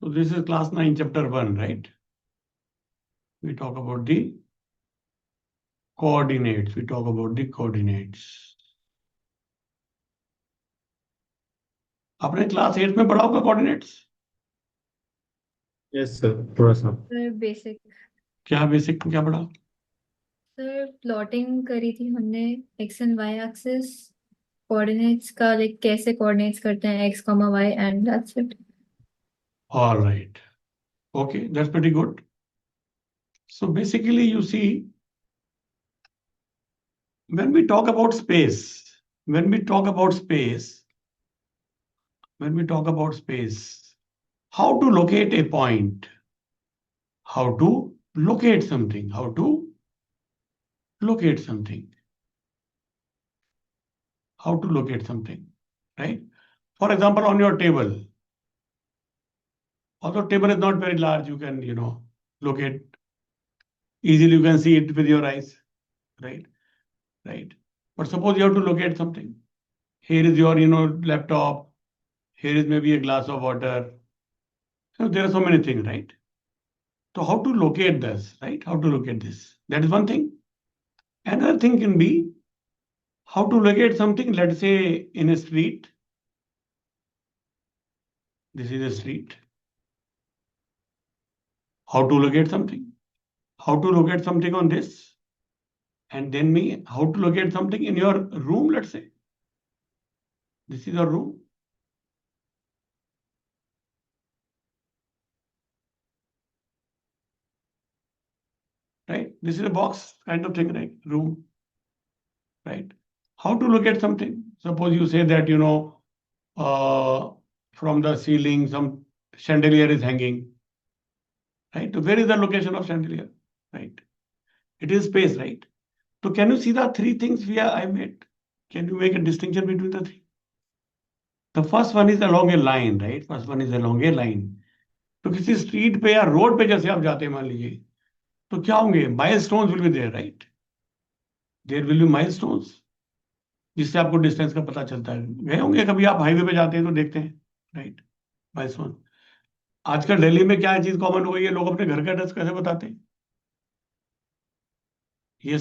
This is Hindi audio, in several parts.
So this is class 9, chapter 1, right? We talk about the coordinates. We talk about the coordinates. आपने क्लास 8 में पढ़ा होगा कोऑर्डिनेट्स? यस सर, थोड़ा सा। Sir basic. क्या बेसिक क्या पढ़ा? सर प्लॉटिंग करी थी हमने, x and y axis coordinates का, लाइक कैसे कोऑर्डिनेट्स करते हैं x comma y, and that's it. All right. Okay, that's pretty good. So basically, you see, when we talk about space, when we talk about space, when we talk about space, how to locate a point, how to locate something, how to locate something, how to locate something, right? For example, on your table, although table is not very large, you can, locate easily, you can see it with your eyes, right? Right. But suppose you have to locate something. Here is your, laptop. Here is maybe a glass of water. So there are so many things, right? So how to locate this, right? How to locate this? That is one thing. Another thing can be how to locate something, let's say in a street. This is a street. How to locate something? How to locate something on this? And then how to locate something in your room, let's say. This is your room. Right? This is a box kind of thing, right? Room. Right? How to locate something? Suppose you say that, from the ceiling, some chandelier is hanging. Right? So where is the location of chandelier? Right? It is space, right? So can you see the three things I made? Can you make a distinction between the three? The first one is along a line, right? First one is along a line. तो किसी स्ट्रीट पे या रोड पे जैसे आप जाते हैं मान लीजिए, तो क्या होंगे? Milestones will be there, right? There will be milestones, जिससे आपको डिस्टेंस का पता चलता है। गए होंगे कभी आप हाईवे पे जाते हैं तो देखते हैं, राइट? माइलस्टोन। आजकल दिल्ली में क्या चीज कॉमन हो गई है, लोग अपने घर का एड्रेस कैसे बताते हैं? ये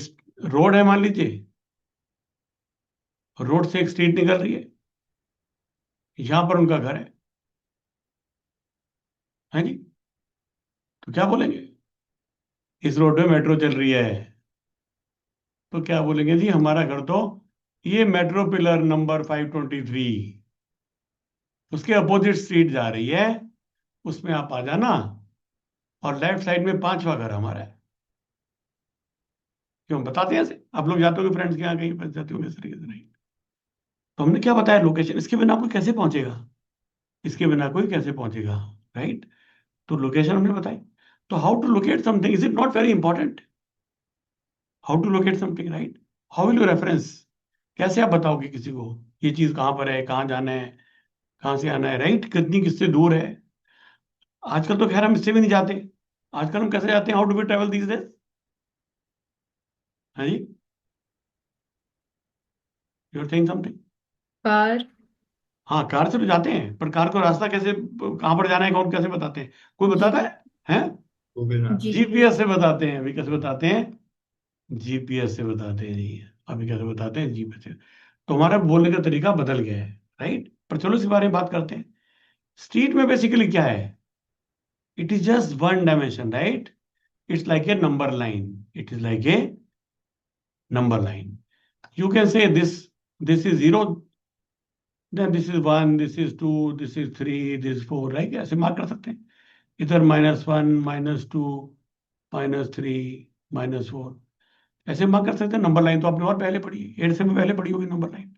रोड है मान लीजिए, रोड से एक स्ट्रीट निकल रही है, यहां पर उनका घर है जी, तो क्या बोलेंगे? इस रोड पे मेट्रो चल रही है, तो क्या बोलेंगे जी? हमारा घर तो ये मेट्रो पिलर नंबर 523, उसके अपोजिट स्ट्रीट जा रही है, उसमें आप आ जाना, और लेफ्ट साइड में 5वां घर हमारा है। क्यों बताते हैं ऐसे? आप लोग जाते हो फ्रेंड्स के यहाँ कहीं पर जाते हो इस तरीके से, नहीं? तो हमने क्या बताया? लोकेशन। इसके बिना कोई कैसे पहुंचेगा? इसके बिना कोई कैसे पहुंचेगा, राइट? तो लोकेशन हमने बताई। तो how to locate something, is it not very important? How to locate something, right? How will you reference? कैसे आप बताओगे किसी को ये चीज कहां पर है, कहां जाना है, कहां से आना है, राइट? कितनी किससे दूर है? आजकल तो खैर हम इससे भी नहीं जाते। आजकल हम कैसे जाते हैं? How do we travel these days? हाँ जी, you are saying something. Car. हाँ, कार से तो जाते हैं, पर कार को रास्ता कैसे, कहां पर जाना है, कौन कैसे बताते हैं? कोई बताता जी। है? हैं? Google map. जीपीएस से बताते हैं। अभी कैसे बताते हैं? जीपीएस से बताते हैं जी। अभी कैसे बताते हैं? जीपीएस से। तो हमारा बोलने का तरीका बदल गया है, राइट? पर चलो इस बारे में बात करते हैं। स्ट्रीट में बेसिकली क्या है? It is just one dimension, right? It's like a number line. It is like a number line. You can say this is 0, then this is 1, this is 2, this is 3, this is 4, right? ऐसे मार्क कर सकते हैं। इधर -1, -2, -3, -4, ऐसे मार्क कर सकते हैं। नंबर लाइन तो आपने और पहले पढ़ी है, 8 से में पहले पढ़ी होगी नंबर लाइन।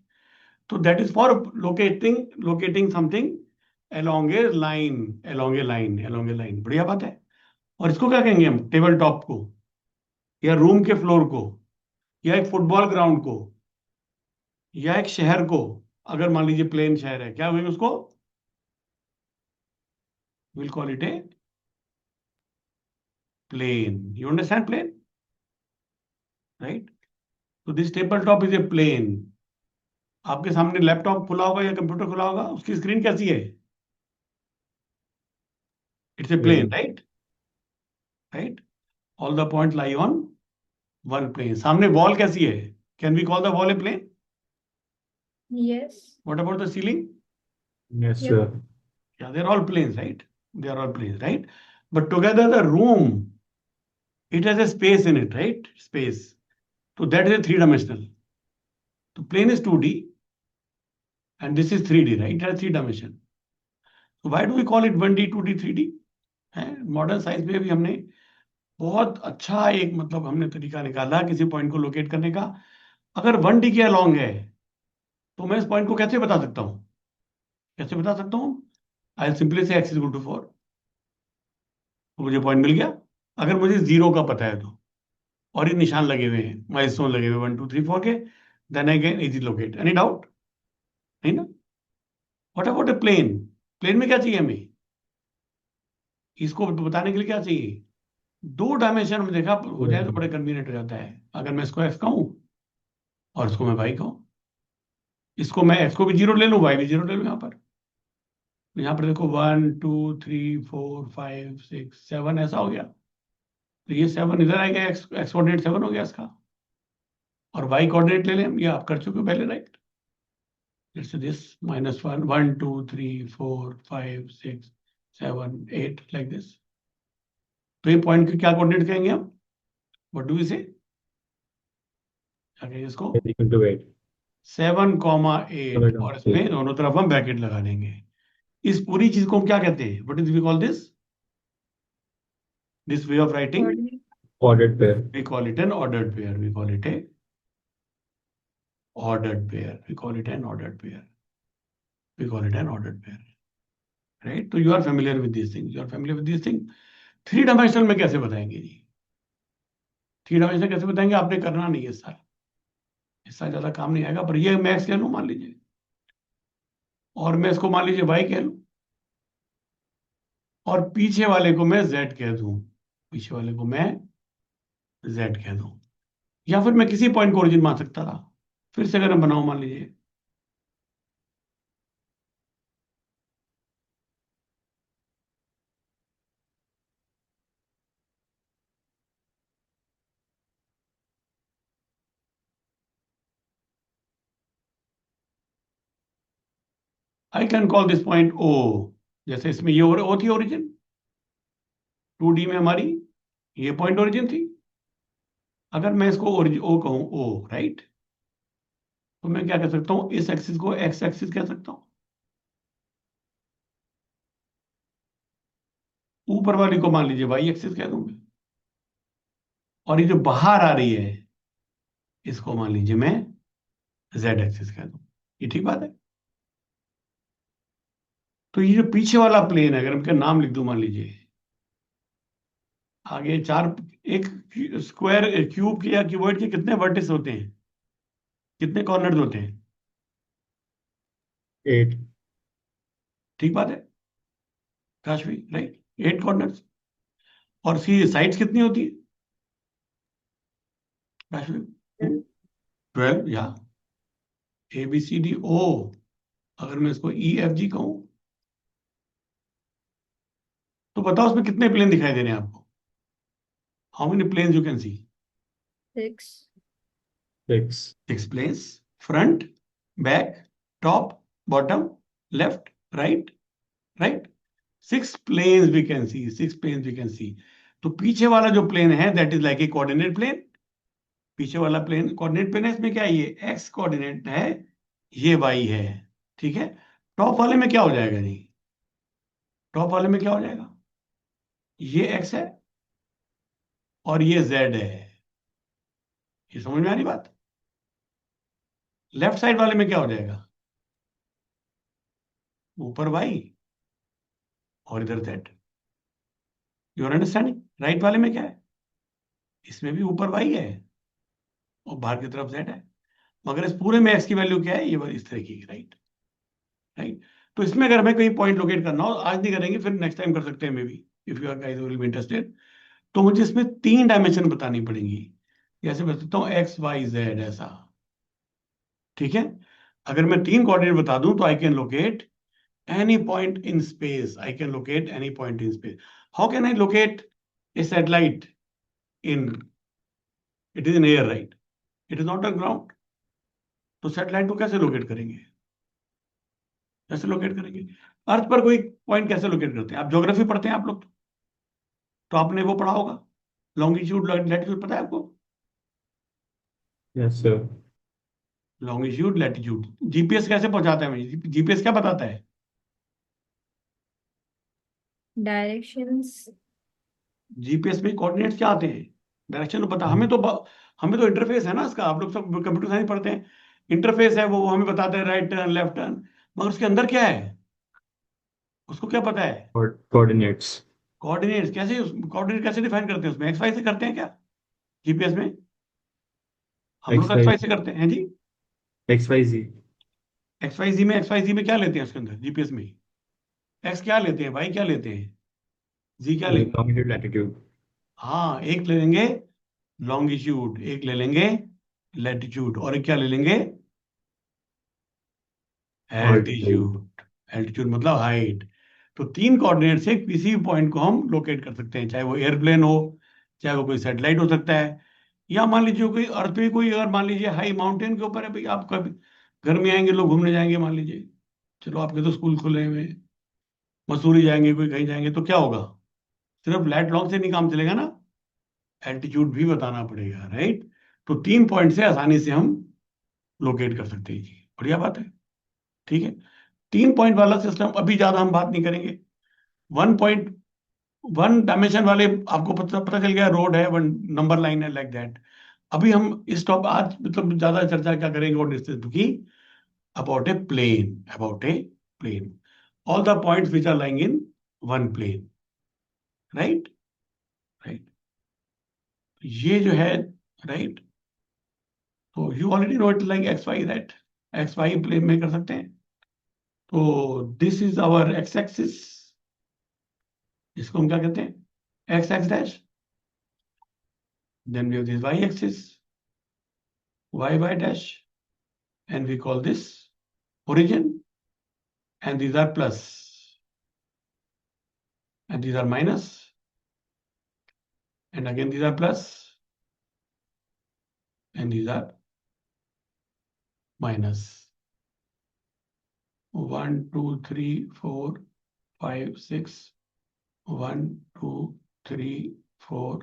तो that is for locating something along a line, along a line, along a line। बढ़िया बात है। और इसको क्या कहेंगे हम? टेबल टॉप को, या रूम के फ्लोर को, या एक फुटबॉल ग्राउंड को, या एक शहर को। अगर मान लीजिए प्लेन शहर है, क्या कहेंगे उसको? Will call it a plane. You understand plane, right? तो this table top is a plane. आपके सामने लैपटॉप खुला होगा या कंप्यूटर खुला होगा, उसकी स्क्रीन कैसी है? It's a plane, right? Right, all the point lie on one plane. सामने वॉल कैसी है? Can we call the wall a plane? Yes. What about the ceiling? Yes, Yep. sir. Yeah, they're all planes, right? They are all planes, right? But together the room, it has a space in it, right? Space. So that is a three-dimensional. The plane is 2D and this is 3D, right? It has three dimension. So why do we call it 1D, 2D, 3D? Modern science में भी हमने बहुत अच्छा एक मतलब हमने तरीका निकाला किसी पॉइंट को लोकेट करने का. अगर 1D के अलोंग है तो मैं इस पॉइंट को कैसे बता सकता हूं? कैसे बता सकता हूं? आई सिंपली से एक्स इज इक्वल टू 4. तो मुझे पॉइंट मिल गया. अगर मुझे जीरो का पता है तो, और ये निशान लगे हुए हैं, माइलस्टोन लगे हुए 1 2 3 4 के, then I can easy locate. Any doubt? नहीं ना? What about a plane? Plane में क्या चाहिए हमें? इसको बताने के लिए क्या चाहिए? दो डायमेंशन में देखा हो जाए तो बड़े कन्वीनियंट हो जाता है. अगर मैं इसको एक्स कहूं और इसको मैं वाई कहूं, इसको मैं एक्स को भी जीरो ले लूं, वाई भी जीरो ले लूं. यहाँ पर देखो 1 2 3 4 5 6 7 ऐसा हो गया. तो ये 7 इधर आएगा, एक्स एक्स कोऑर्डिनेट 7 हो गया इसका. और वाई कोऑर्डिनेट ले लें हम, ये आप कर चुके हो पहले, right? let's say this minus 1 1 2 3 4 5 6 7 8 like this. तो ये पॉइंट के क्या कोऑर्डिनेट कहेंगे हम? व्हाट डू वी से? क्या कहेंगे इसको? Equal to 8. 7,8 और इसमें दोनों तरफ हम ब्रैकेट लगा देंगे. इस पूरी चीज को हम क्या कहते हैं? What is we call this? This way of writing Coordinate. Ordered pair. we call it an ordered pair. We call it a ordered pair. We call it an ordered pair. We call it an ordered pair. Right? So you are familiar with these things. You are familiar with these things. Three dimensional में कैसे बताएंगे जी? थ्री डायमेंशनल कैसे बताएंगे? आपने करना नहीं है इस साल. इस साल ज्यादा काम नहीं आएगा. पर ये मैं एक्स कह लूं मान लीजिए, और मैं इसको मान लीजिए वाई कह लूं, और पीछे वाले को मैं जेड कह दूं. पीछे वाले को मैं जेड कह दूं. या फिर मैं किसी पॉइंट को ओरिजिन मान सकता था. फिर से अगर मैं बनाऊं, मान लीजिए I can call this point O. जैसे इसमें ये ओ थी ओरिजिन, 2D में हमारी ये पॉइंट ओरिजिन थी. अगर मैं इसको ओ कहूं, ओ, राइट, तो मैं क्या कह सकता हूं? इस एक्सिस को एक्स एक्सिस कह सकता हूं. ऊपर वाली को मान लीजिए वाई एक्सिस कह दूंगा. और ये जो बाहर आ रही है इसको मान लीजिए मैं जेड एक्सिस कह दूं. ये ठीक बात है? तो ये जो पीछे वाला प्लेन है, अगर इनका नाम लिख दूं, मान लीजिए आगे चार, एक स्क्वायर क्यूब के या क्यूबॉइड के कितने वर्टिस होते हैं? कितने कॉर्नर्स होते हैं? 8. ठीक बात है काशवी, राइट? 8 कॉर्नर्स. और सी साइड्स कितनी होती है काशवी? 12. या A B C D O. अगर मैं इसको ई एफ जी कहूं तो बताओ उसमें कितने प्लेन दिखाई दे रहे हैं आपको? How many planes you can see? 6. 6. 6 planes. Front, back, top, bottom, left, right, right. 6 planes we can see. 6 planes we can see. तो पीछे वाला जो प्लेन है that is like a coordinate plane. पीछे वाला प्लेन कोऑर्डिनेट प्लेन है. इसमें क्या है? ये एक्स कोऑर्डिनेट है, ये वाई है. ठीक है. टॉप वाले में क्या हो जाएगा जी? टॉप वाले में क्या हो जाएगा? ये एक्स है और ये जेड है. ये समझ में आ रही बात? लेफ्ट साइड वाले में क्या हो जाएगा? ऊपर वाई और इधर z. You are understanding? Right वाले में क्या है? इसमें भी ऊपर वाई है और बाहर की तरफ जेड है. मगर इस पूरे में एक्स की वैल्यू क्या है? ये इस तरह की, राइट? राइट. तो इसमें अगर हमें कोई पॉइंट लोकेट करना हो, आज नहीं करेंगे, फिर नेक्स्ट टाइम कर सकते हैं maybe, if you are guys will be interested. तो मुझे इसमें 3 डायमेंशन बतानी पड़ेंगी. जैसे बता सकता हूँ एक्स वाई जेड ऐसा. ठीक है. अगर मैं 3 कोऑर्डिनेट बता दूं तो I can locate any point in space. I can locate any point in space. How can I locate a satellite in? It is in air, right? It is not on ground. तो सैटेलाइट को कैसे लोकेट करेंगे? कैसे लोकेट करेंगे? अर्थ पर कोई पॉइंट कैसे लोकेट करते हैं? आप ज्योग्राफी पढ़ते हैं आप लोग, तो आपने वो पढ़ा होगा, लॉन्गिट्यूड लैटिट्यूड पता है आपको? Yes, sir. Longitude latitude. GPS कैसे पहुंचाता है हमें? जीपीएस क्या बताता है? डायरेक्शंस। जीपीएस में कोऑर्डिनेट्स क्या आते हैं? डायरेक्शन तो पता हमें तो इंटरफेस है ना इसका। आप लोग सब कंप्यूटर साइंस पढ़ते हैं, इंटरफेस है, वो हमें बताता है राइट टर्न लेफ्ट टर्न, मगर उसके अंदर क्या है उसको क्या पता है? Coordinates. कोऑर्डिनेट्स कैसे, कोऑर्डिनेट कैसे डिफाइन करते हैं? उसमें एक्स वाई से करते हैं क्या जीपीएस में? हम लोग X, एक्स Y, वाई से करते हैं जी। X, Y, Z. X Y Z में क्या लेते हैं उसके अंदर जीपीएस में? एक्स क्या लेते हैं, वाई क्या लेते हैं, जी क्या लेंगे? Longitude, latitude. हाँ, एक ले लेंगे लॉन्गिट्यूड, एक ले लेंगे लैटिट्यूड, और एक क्या ले लेंगे? Altitude. एल्टीट्यूड। एल्टीट्यूड मतलब हाइट। तो तीन कोऑर्डिनेट से किसी भी पॉइंट को हम लोकेट कर सकते हैं, चाहे वो एयरप्लेन हो, चाहे वो कोई सैटेलाइट हो सकता है, या मान लीजिए कोई अर्थ पे कोई, अगर मान लीजिए हाई माउंटेन के ऊपर है भाई, आप कभी घर में आएंगे, लोग घूमने जाएंगे मान लीजिए, चलो आपके तो स्कूल खुले हुए हैं, मसूरी जाएंगे, कोई कहीं जाएंगे, तो क्या होगा? सिर्फ लैट लॉन्ग से नहीं काम चलेगा ना, एल्टीट्यूड भी बताना पड़ेगा, राइट? तो तीन पॉइंट से आसानी से हम लोकेट कर सकते हैं जी, बढ़िया बात है। ठीक है, तीन पॉइंट वाला सिस्टम अभी ज्यादा हम बात नहीं करेंगे। वन पॉइंट, वन डायमेंशन वाले आपको पता पता चल गया, रोड है, वन नंबर लाइन है, लाइक दैट। अभी हम इस टॉप आज मतलब ज्यादा चर्चा क्या करेंगे और डिस्कस की, about a plane, about a plane, all the points which are lying in one plane, right? Right, ये जो है, राइट, तो you already know it like x y, that x y plane में कर सकते हैं। तो this is our x axis, इसको हम क्या कहते हैं? X x dash. Then we have this y axis, y y dash, and we call this origin, and these are plus, and these are minus, and again these are plus, and these are minus. 1 2 3 4 5 6, 1 2 3 4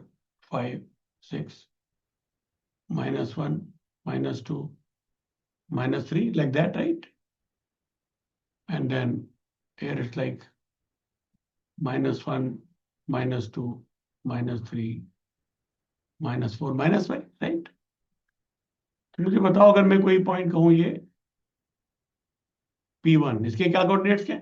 5 6, -1 -2 -3, like that, right? And then here it's like -1 -2 -3 -4 -5, right? तो मुझे बताओ, अगर मैं कोई पॉइंट कहूं ये P1, इसके क्या कोऑर्डिनेट्स क्या?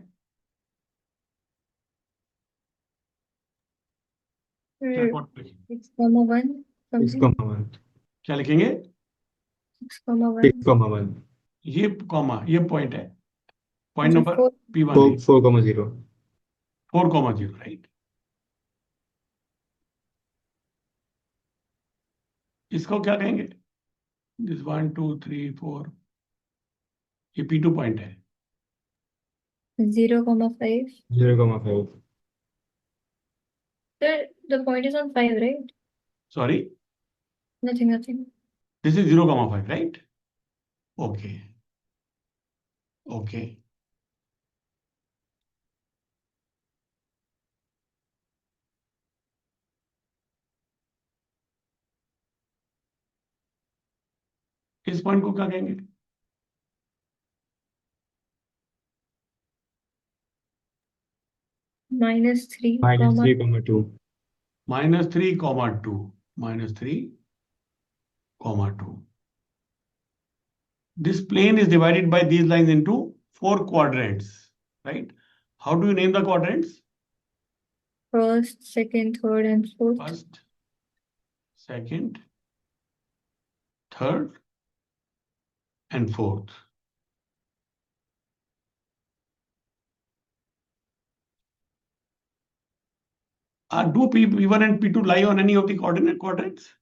क्या कोऑर्डिनेट्स? 6,1 6, something. 1. क्या लिखेंगे? 6,1. 6, 1. ये कॉमा, ये पॉइंट है, पॉइंट अच्छा, नंबर 4. P1 है, 4, 0. 4,0, राइट? इसको क्या कहेंगे? दिस 1 2 3 4, ये P2 पॉइंट है। 0,5. 0, 5. Sir, the point is on 5, right? Sorry, Nothing, nothing. This is 0,5, right? Okay, okay. इस पॉइंट को क्या कहेंगे? -3, -3, 2. -3,2, -3,2. This plane is divided by these lines into four quadrants, right? How do you name the quadrants? first, second, third, and fourth. First, second, third, and fourth. Do P1 and P2 lie on any of the coordinate quadrants?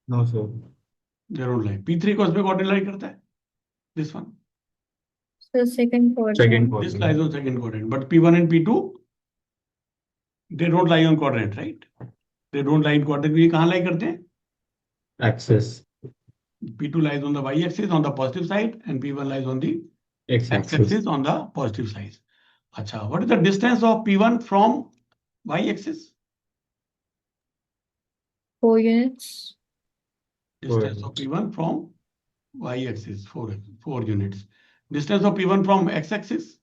No, sir. They don't lie. P3 को इसमें coordinate lie करता है, this one. So second Second quadrant. This quadrant. lies on second quadrant, but P1 and P2 they don't lie on quadrant, right? They don't lie in quadrant. ये कहाँ lie करते हैं? Axis. P2 lies on the y-axis on the positive side, and P1 lies on the X-axis. x-axis on the positive side. अच्छा, what is the distance of P1 from y-axis? 4 units. Distance of P1 from y-axis, 4 units. Distance of P1 from x-axis?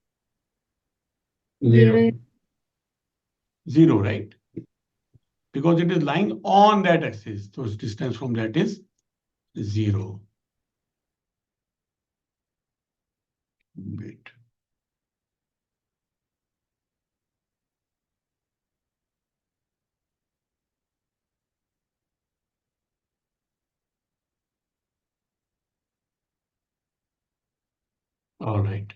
0. 0, right? Because it is lying on that axis. So its distance from that is 0. Wait. All right.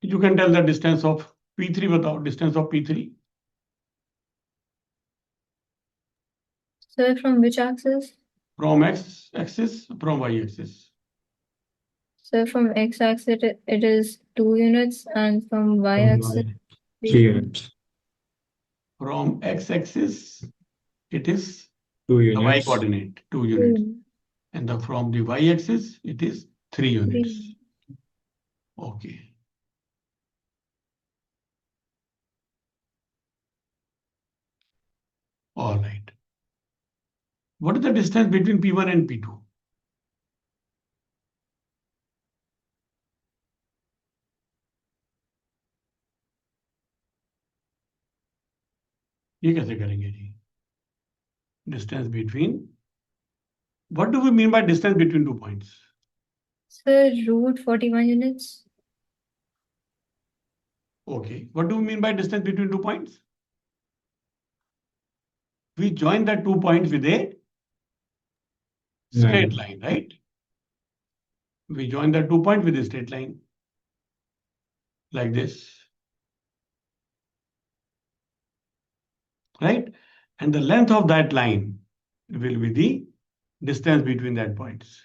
You can tell the distance of P3 without distance of P3. So from which axis? From x-axis, from y-axis. So from x-axis it is 2 units, and from y-axis 3 units. From x-axis, it is 2 the y units. coordinate, 2 2 units. units. And from the y-axis, it is 3 units. 3. Okay. All right. What is the distance between P1 and P2? ये कैसे करेंगे जी? Distance between. What do we mean by distance between 2 points? So root 41 units. Okay. What do we mean by distance between 2 points? We join the 2 points with a straight line, right? We join the 2 points with a straight line. Like this. Right? And the length of that line will be the distance between that points.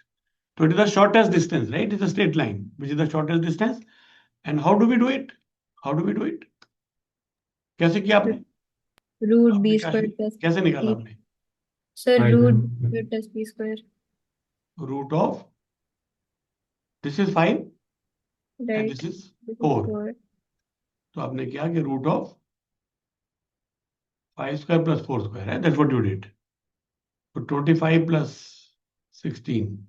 So it is the shortest distance, right? It's a straight line, which is the shortest distance. And how do we do it? How do we do it? कैसे किया आपने? Root आपने b क्या squared plus कैसे निकाला c. आपने? So I root know. b squared plus b squared. Root of this is 5 and Right. this is This is 4. 4. तो आपने क्या कि root of 5 square plus 4 square, right? That's what you did. So 25 plus 16,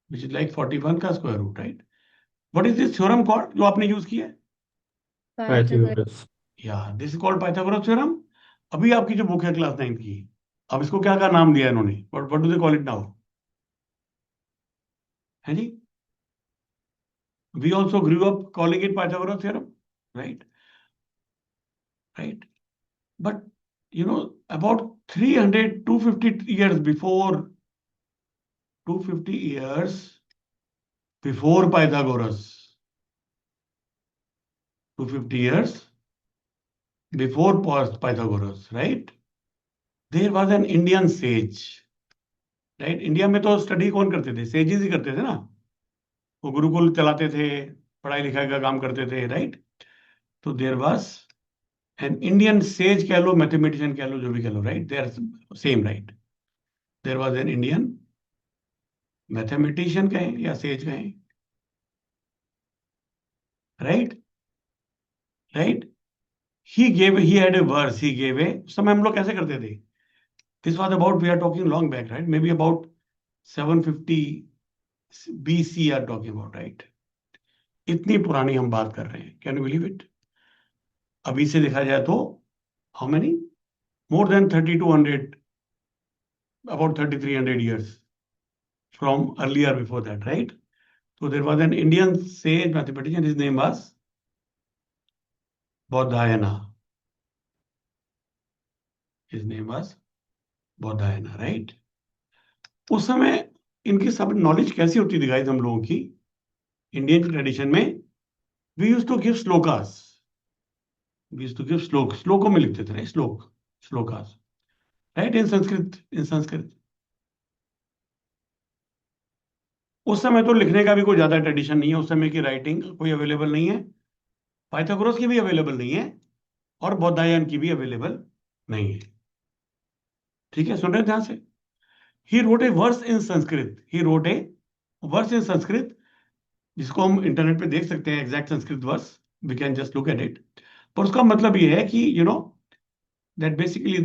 which is like 41 का square root, right? What is this theorem called जो आपने यूज किया है? Pythagoras. Yeah, this is called Pythagoras theorem. अभी आपकी जो बुक है क्लास 9 की, अब इसको क्या क्या नाम दिया इन्होंने? What do they call it now? है जी? We also grew up calling it Pythagoras theorem, right? Right. But you know, about 300, 250 years before, 250 years before Pythagoras, 250 years before Pythagoras, right? There was an Indian sage, right? India में तो स्टडी कौन करते थे? सेजेस ही करते थे ना, वो गुरुकुल चलाते थे, पढ़ाई लिखाई का काम करते थे, राइट? तो there was an Indian sage कह लो, मैथमेटिशियन कह लो, जो भी कह लो, right? They are same, right? There was an Indian mathematician कहें या सेज कहें, right? Right? he had a verse, he gave a, उस समय हम लोग कैसे करते थे? This was about, we are talking long back, right? Maybe about 750 BC are talking about, right? इतनी पुरानी हम बात कर रहे हैं. Can you believe it? अभी से देखा जाए तो how many? More than 3200, about 3300 years from earlier before that, right? So there was an Indian sage mathematician, his name was Bodhayana. His name was Bodhayana, right? उस समय इनकी सब नॉलेज कैसी होती थी गाइस हम लोगों की? इंडियन ट्रेडिशन में we used to give shlokas. We used to give श्लोकों में लिखते थे, right? Shlokas, right? In Sanskrit. उस समय तो लिखने का भी कोई ज्यादा ट्रेडिशन नहीं है, उस समय की राइटिंग कोई अवेलेबल नहीं है, पाइथागोरस की भी अवेलेबल नहीं है, और बौधायन की भी अवेलेबल नहीं है। ठीक है, सुन रहे हैं ध्यान से। He wrote a verse in Sanskrit, he wrote a verse in Sanskrit, जिसको हम इंटरनेट पे देख सकते हैं exact Sanskrit verse, we can just look at it. पर उसका मतलब ये है कि that basically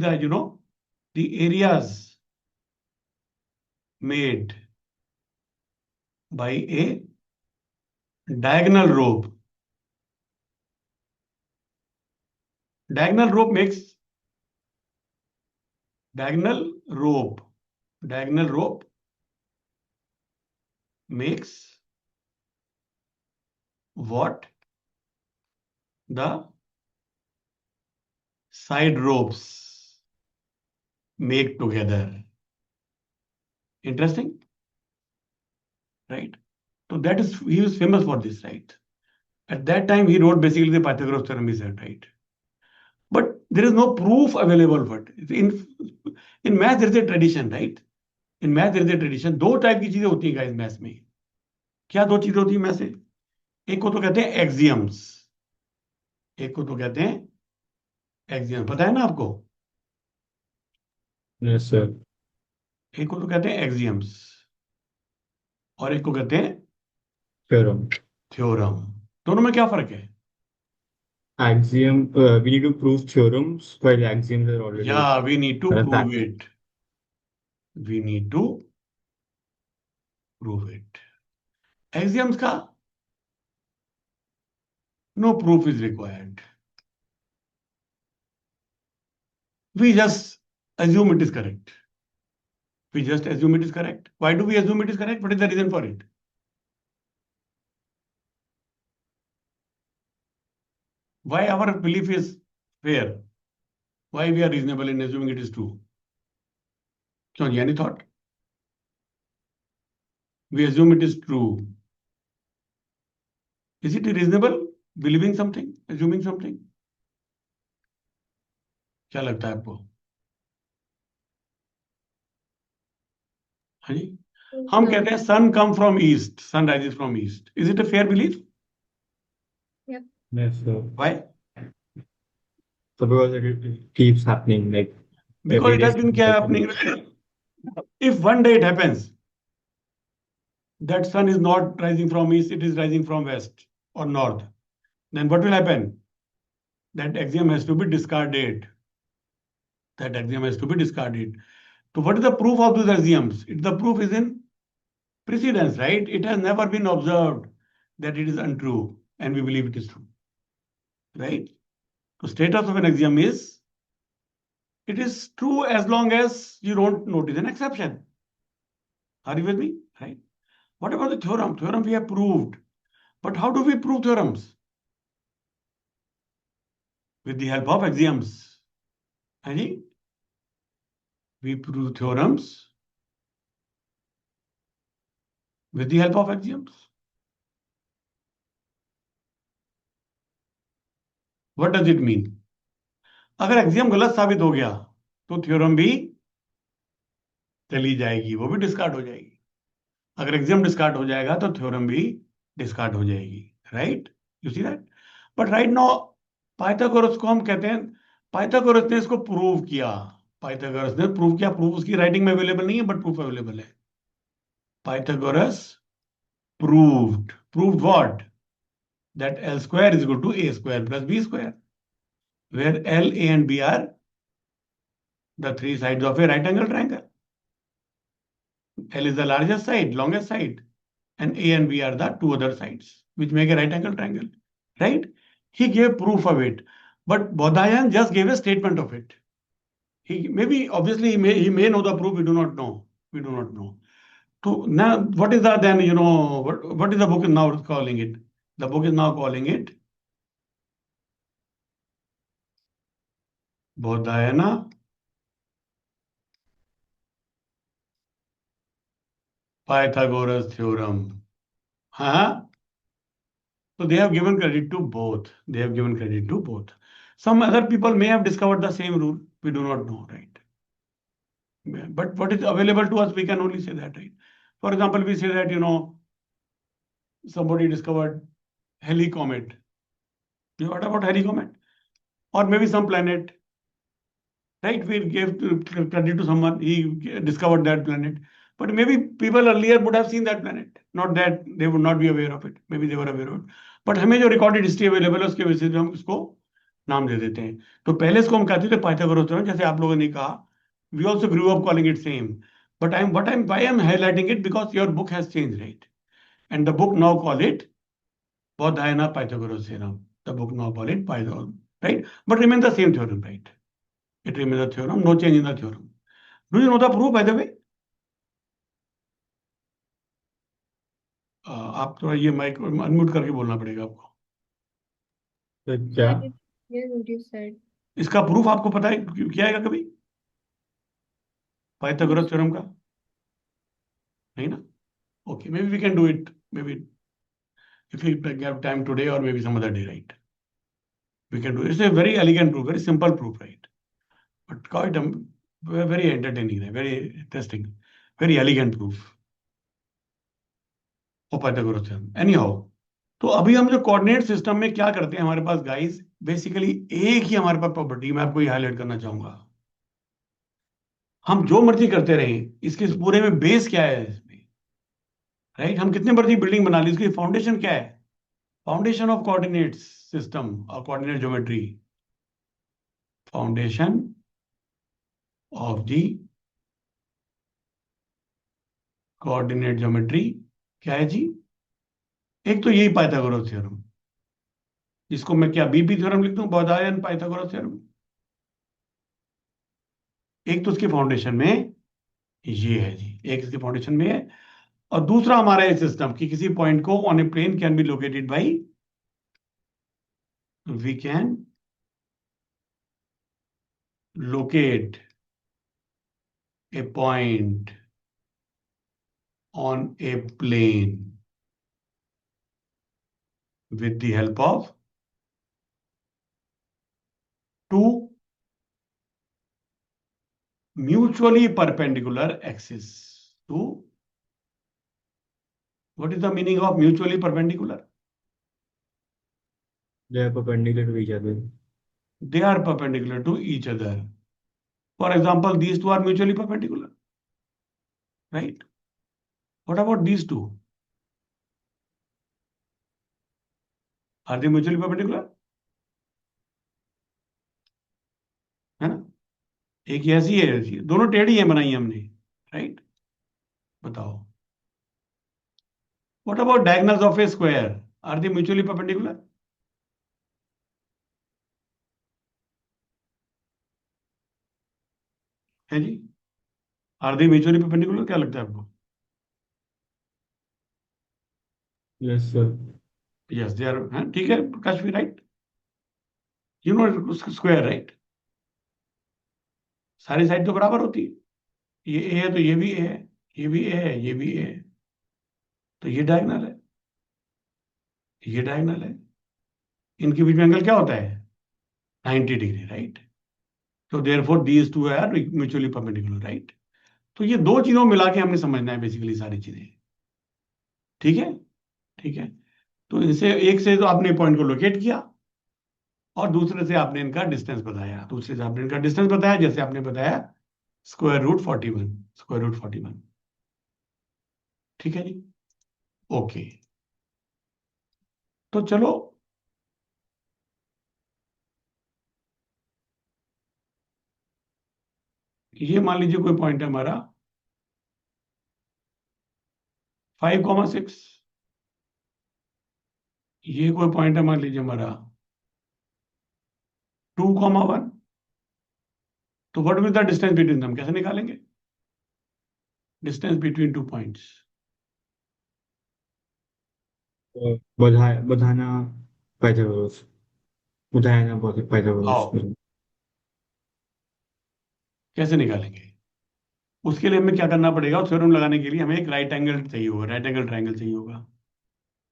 the areas made by a diagonal rope. Diagonal rope makes diagonal rope. Diagonal rope makes what the side ropes make together. Interesting, right? So that is, he was famous for this, right? At that time, he wrote basically the Pythagoras theorem, he said, right? But there is no proof available for it. In math, there is a tradition, right? In math there is a tradition. दो टाइप की चीजें होती हैं गाइस मैथ्स में। क्या दो चीजें होती हैं मैथ से? एक को तो कहते हैं एक्सियम्स, एक को तो कहते हैं एक्सियम, पता है ना आपको? Yes, sir. एक को तो कहते हैं एक्सियम्स और एक को कहते हैं Theorem. थ्योरम। दोनों में क्या फर्क है? Axiom, we need to prove theorems while axioms are already या we need to prove fact. It, we need to prove it. Axioms का no proof is required, we just assume it is correct. We just assume it is correct. Why do we assume it is correct? What is the reason for it? Why our belief is fair? Why we are reasonable in assuming it is true? क्यों जी? Any thought? We assume it is true. Is it reasonable believing something, assuming something? क्या लगता है आपको? हाँ जी, हम कहते हैं sun come from east, sun rises from east. Is it a fair belief? Yes, sir. Why? So because it keeps happening like Because every it day. has been happening. If one day it happens that sun is not rising from east, it is rising from west or north, then what will happen? That axiom has to be discarded. That axiom has to be discarded. So what is the proof of those axioms? The proof is in precedence, right? It has never been observed that it is untrue and we believe it is true, right? So status of an axiom is, it is true as long as you don't notice an exception. Are you with me? Right? What about the theorem? Theorem we have proved. But how do we prove theorems? With the help of axioms. We prove theorems with the help of axioms. What does it mean? अगर एक्सियम गलत साबित हो गया तो थ्योरम भी चली जाएगी, वो भी डिस्कार्ड हो जाएगी। अगर एक्सियम डिस्कार्ड हो जाएगा तो थ्योरम भी डिस्कार्ड हो जाएगी, right? You see that? But right now Pythagoras को हम कहते हैं, पाइथागोरस ने इसको प्रूव किया, पाइथागोरस ने प्रूव किया। प्रूफ उसकी राइटिंग में अवेलेबल नहीं है बट प्रूफ अवेलेबल है। Pythagoras proved what? That L square is equal to A square plus B square, where L, A and B are the three sides of a right angle triangle. L is the largest side, longest side, and A and B are the two other sides which make a right angle triangle, right? He gave proof of it, but Bodhayan just gave a statement of it. He maybe, obviously, he may know the proof, we do not know. We do not know. So now, what is the then, what is the book now calling it? The book is now calling it Bodhayana Pythagoras theorem. Huh? So they have given credit to both. They have given credit to both. Some other people may have discovered the same rule. We do not know, right? But what is available to us, we can only say that, right? For example, we say that, somebody discovered Halley comet. You heard about Halley comet? Or maybe some planet, right? We gave credit to someone, he discovered that planet. But maybe people earlier would have seen that planet. Not that they would not be aware of it. Maybe they were aware of it. But हमें जो recorded history अवेलेबल है उसके बेसिस पे हम इसको नाम दे देते हैं. तो पहले इसको हम कहते थे पाइथागोरस थ्योरम, जैसे आप लोगों ने कहा. We also grew up calling it same. But why I'm highlighting it, because your book has changed, right? And the book now call it Bodhayana Pythagoras theorem. The book now call it Pythagoras, right? But remain the same theorem, right? It remains a theorem, no change in the theorem. Do you know the proof, by the way? आप थोड़ा ये माइक अनम्यूट करके बोलना पड़ेगा आपको. तो क्या? I didn't hear what you said. इसका प्रूफ आपको पता है क्या आएगा कभी पाइथागोरस थ्योरम का? नहीं ना? Okay, maybe we can do it. Maybe if we have time today or maybe some other day, right? We can do it. It's a very elegant proof, very simple proof, right? But quite very entertaining, right? Very interesting, very elegant proof of Pythagoras theorem. Anyhow, तो अभी हम जो कोऑर्डिनेट सिस्टम में क्या करते हैं हमारे पास गाइस, बेसिकली एक ही हमारे पास प्रॉपर्टी मैं आपको हाईलाइट करना चाहूंगा. हम जो मर्जी करते रहें, इसके पूरे में बेस क्या है इसमें, राइट? हम कितने मर्जी बिल्डिंग बना ली, इसकी फाउंडेशन क्या है? फाउंडेशन ऑफ कोऑर्डिनेट सिस्टम और coordinate geometry. Foundation of the coordinate geometry क्या है जी? एक तो यही पाइथागोरस थ्योरम, जिसको मैं क्या बीपी थ्योरम लिख दूं, बोधायन पाइथागोरस थ्योरम. एक तो उसके फाउंडेशन में ये है जी, एक इसके फाउंडेशन में है. और दूसरा हमारा ये सिस्टम कि किसी पॉइंट को on a plane can be located by, we can locate a point on a plane with the help of two mutually perpendicular axes. What is the meaning of mutually perpendicular? They are perpendicular to each other. They are perpendicular to each other. For example, these two are mutually perpendicular, right? What about these two? Are they mutually perpendicular? है ना? एक ऐसी है, ऐसी दोनों टेढ़ी है बनाई हमने, राइट? बताओ. What about diagonals of a square? Are they mutually perpendicular? है जी? Are they mutually perpendicular? क्या लगता है आपको? Yes, sir. Yes, they are. हाँ, ठीक है प्रकाश भी, right? You know square, right? सारी साइड तो बराबर होती है. ये ए है तो ये भी ए है, ये भी ए है, ये भी ए है. तो ये डायगोनल है, ये डायगोनल है. इनके बीच में एंगल क्या होता है? 90 डिग्री, राइट? तो therefore these two are mutually perpendicular, right? तो ये दो चीजों मिला के हमने समझना है बेसिकली सारी चीजें. ठीक है, ठीक है. तो इनसे एक से तो आपने पॉइंट को लोकेट किया और दूसरे से आपने इनका डिस्टेंस बताया, दूसरे से आपने इनका डिस्टेंस बताया, जैसे आपने बताया स्क्वायर रूट 41, स्क्वायर रूट 41. ठीक है जी, ओके. तो चलो ये मान लीजिए कोई पॉइंट है हमारा 5,6. ये कोई पॉइंट है मान लीजिए हमारा 2,1. तो what will the distance between them, कैसे निकालेंगे distance between two points? Bodhana Pythagoras. Bodhana Pythagoras. आओ कैसे निकालेंगे? उसके लिए हमें क्या करना पड़ेगा? थ्योरम लगाने के लिए हमें एक राइट एंगल चाहिए होगा, राइट एंगल ट्रायंगल चाहिए होगा.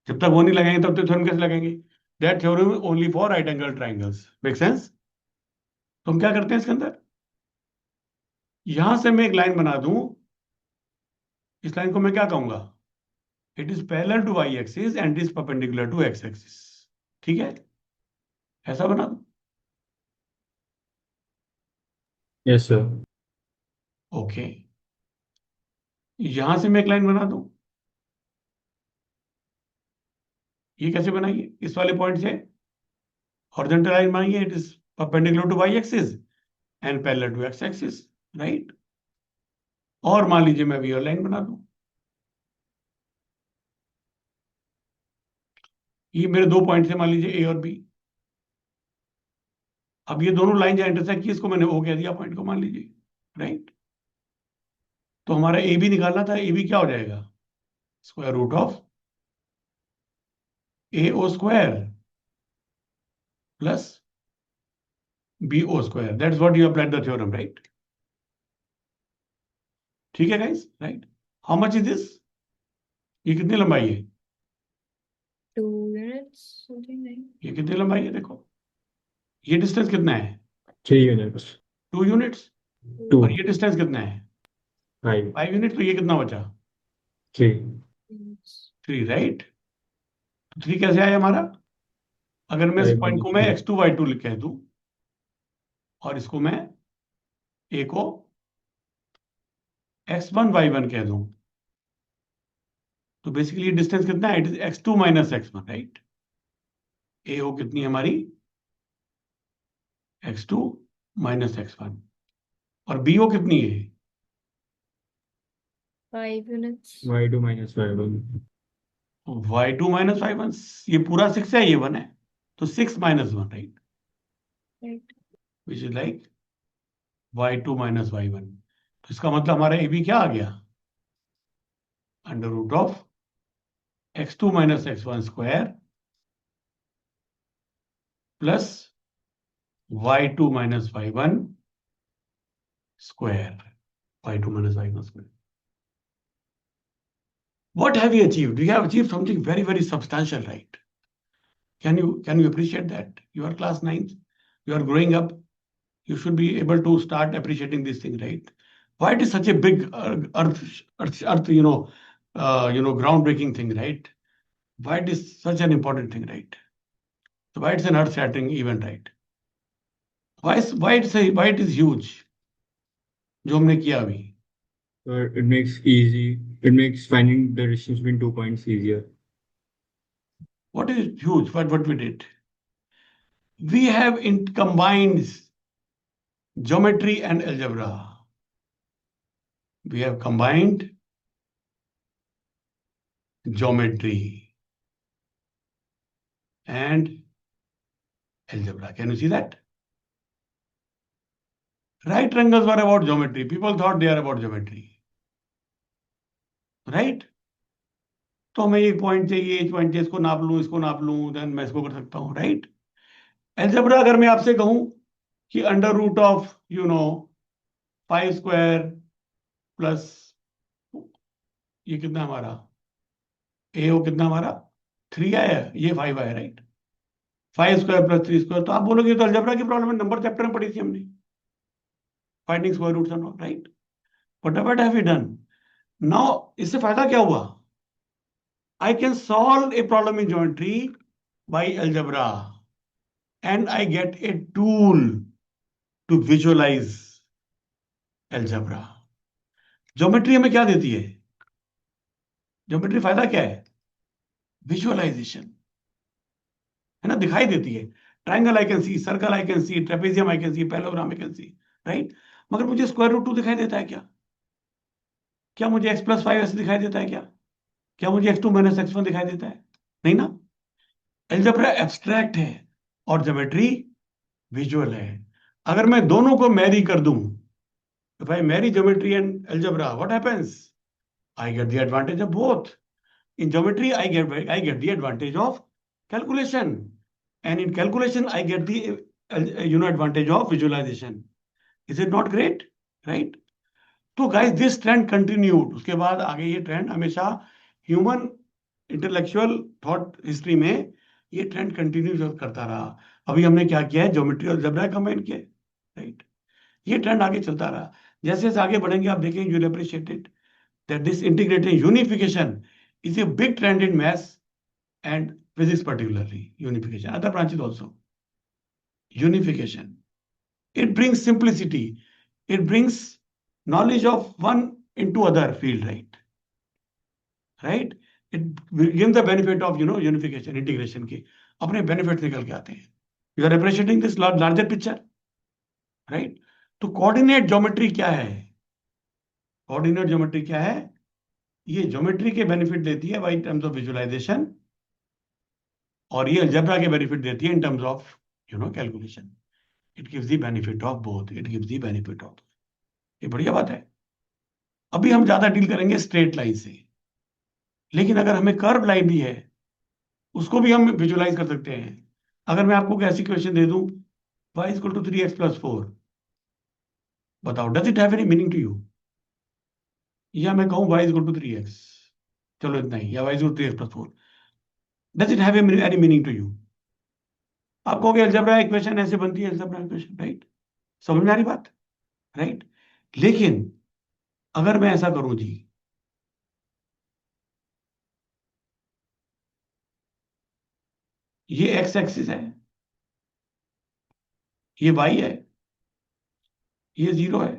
जब तक वो नहीं लगाएंगे तब तक थ्योरम कैसे लगाएंगे? That theorem only for right angle triangles. Make sense? तो हम क्या करते हैं इसके अंदर, यहां से मैं एक लाइन बना दूं, इस लाइन को मैं क्या कहूंगा? It is parallel to y axis and is perpendicular to x axis. ठीक है, ऐसा बना दो। Yes, sir. ओके, यहां से मैं एक लाइन बना दूं। ये कैसे बनाइए? इस वाले पॉइंट से हॉरिजॉन्टल लाइन बनाइए, it is perpendicular to y axis and parallel to x axis, right. और मान लीजिए मैं भी लाइन बना दूं। ये मेरे दो पॉइंट है, मान लीजिए ए और बी। अब ये दोनों लाइन जहां इंटरसेक्ट की, इसको मैंने ओ कह दिया पॉइंट को, मान लीजिए, राइट। तो हमारा ए बी निकालना था। ए बी क्या हो जाएगा? Square root of A O square plus B O square. That's what you applied the theorem, right. ठीक है guys, right. How much is this? ये कितनी लंबाई है? 2 units something like. ये कितनी लंबाई है देखो। ये डिस्टेंस कितना है? 3 units. 2 यूनिट्स। और 2. ये डिस्टेंस कितना है? 5. 5 यूनिट। तो ये कितना बचा? 3. Units. 3, राइट। तो 3 कैसे आया हमारा? अगर मैं इस 5 पॉइंट को minus मैं 3. x2 y2 लिख कह दूं, और इसको मैं a को x1 y1 कह दूं, तो बेसिकली डिस्टेंस कितना है? It is x2 minus x1, right. A O कितनी है हमारी? x2 minus x1। और बी ओ कितनी है? 5 units. Y2 minus Y1. y2 minus y1। ये पूरा 6 है, ये 1 है, तो 6 minus 1, right, Right. Which is like y2 minus y1। तो इसका मतलब हमारा ए बी क्या आ गया? Under root of x2 minus x1 square plus y2 minus y1 square. y2 minus y1 square. What have you achieved? You have achieved something very, very substantial, right? Can you appreciate that? You are class 9th. You are growing up. You should be able to start appreciating this thing, right? Why it is such a big earth, groundbreaking thing, right? Why it is such an important thing, right? So why it's an earth-shattering event, right? Why it is huge? जो हमने किया अभी. It makes finding the distance between 2 points easier. What is huge? What we did? We have combined geometry and algebra. We have combined geometry and algebra. Can you see that? Right triangles were about geometry. People thought they are about geometry. Right? तो हमें ये पॉइंट चाहिए, ये पॉइंट चाहिए, इसको नाप लूं, इसको नाप लूं, देन मैं इसको कर सकता हूं, राइट। एल्जेब्रा अगर मैं आपसे कहूं कि under root of 5 square plus ये कितना हमारा ए ओ कितना हमारा 3 आया, ये 5 आया, राइट। 5 स्क्वायर प्लस 3 स्क्वायर, तो आप बोलोगे तो अलजेब्रा की प्रॉब्लम है, नंबर चैप्टर में पढ़ी थी हमने, finding square roots and all, right. Whatever have we done now, इससे फायदा क्या हुआ? I can solve a problem in geometry by algebra and I get a tool to visualise algebra. Geometry हमें क्या देती है? ज्योमेट्री फायदा क्या है? विजुअलाइजेशन, है ना, दिखाई देती है। Triangle I can see, circle I can see, trapezium I can see, parallelogram I can see, right. मगर मुझे स्क्वायर रूट 2 दिखाई देता है क्या? क्या मुझे x प्लस 5 ऐसे दिखाई देता है क्या? क्या मुझे x2 माइनस x1 दिखाई देता है? नहीं ना। अलजेब्रा एब्स्ट्रैक्ट है और ज्योमेट्री विजुअल है। अगर मैं दोनों को मैरी कर दूं, if I marry geometry and algebra, what happens? I get the advantage of both. In geometry, I get the advantage of calculation, and in calculation, I get the advantage of visualization. Is it not great? Right? तो guys, this trend continued. उसके बाद आगे ये ट्रेंड हमेशा ह्यूमन इंटेलेक्चुअल थॉट हिस्ट्री में ये ट्रेंड कंटिन्यू करता रहा। अभी हमने क्या किया है? ज्योमेट्री और अलजेब्रा कंबाइन किया, राइट। ये ट्रेंड आगे चलता रहा। जैसे जैसे आगे बढ़ेंगे आप देखेंगे, you will appreciate it. that this integrating unification is a big trend in maths and physics, particularly unification, other branches also. Unification, it brings simplicity, it brings knowledge of one into other field, right? It will give the benefit of unification, integration के अपने benefits निकल के आते हैं. You are appreciating this larger picture, right? तो कोऑर्डिनेट ज्योमेट्री क्या है? कोऑर्डिनेट ज्योमेट्री क्या है? ये ज्योमेट्री के बेनिफिट देती है बाई टर्म्स ऑफ विजुअलाइजेशन, और ये अलजेब्रा के बेनिफिट देती है in terms of calculation. It gives the benefit of both, it gives the benefit of. ये बढ़िया बात है. अभी हम ज्यादा डील करेंगे स्ट्रेट लाइन से, लेकिन अगर हमें कर्व लाइन भी है उसको भी हम विजुअलाइज कर सकते हैं. अगर मैं आपको ऐसी क्वेश्चन दे दूं, y is equal to 3x plus 4, बताओ does it have any meaning to you? या मैं कहूं y is equal to 3x, चलो इतना ही, या y is equal to 3x plus 4, does it have any meaning to you? आप कहोगे अलजेब्रा इक्वेशन ऐसे बनती है, अलजेब्रा इक्वेशन, राइट? समझ में आ रही बात, राइट? लेकिन अगर मैं ऐसा करूं जी, ये एक्स एक्सिस है, ये वाई है, ये 0 है,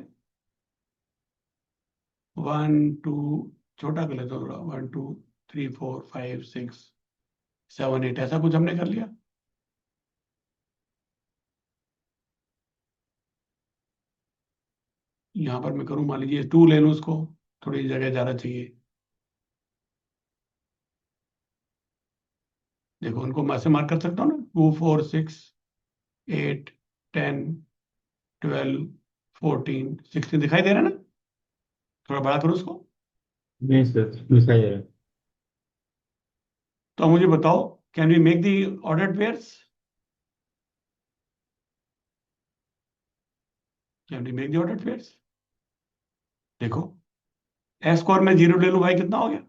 1 2, छोटा कर लेता हूँ, 1 2 3 4 5 6 7 8, ऐसा कुछ हमने कर लिया. यहां पर मैं करूं, मान लीजिए 2 ले लूं, उसको थोड़ी जगह ज्यादा चाहिए. देखो उनको मैं ऐसे मार्क कर सकता हूँ ना, 2 4 6 8 10 12 14 16, दिखाई दे रहा है ना? थोड़ा बड़ा करो उसको. नहीं सर, दिखाई दे रहा है. तो अब मुझे बताओ, can we make the ordered pairs? Can we make the ordered pairs? देखो, एक्स स्क्वायर में 0 ले लूं भाई, कितना हो गया?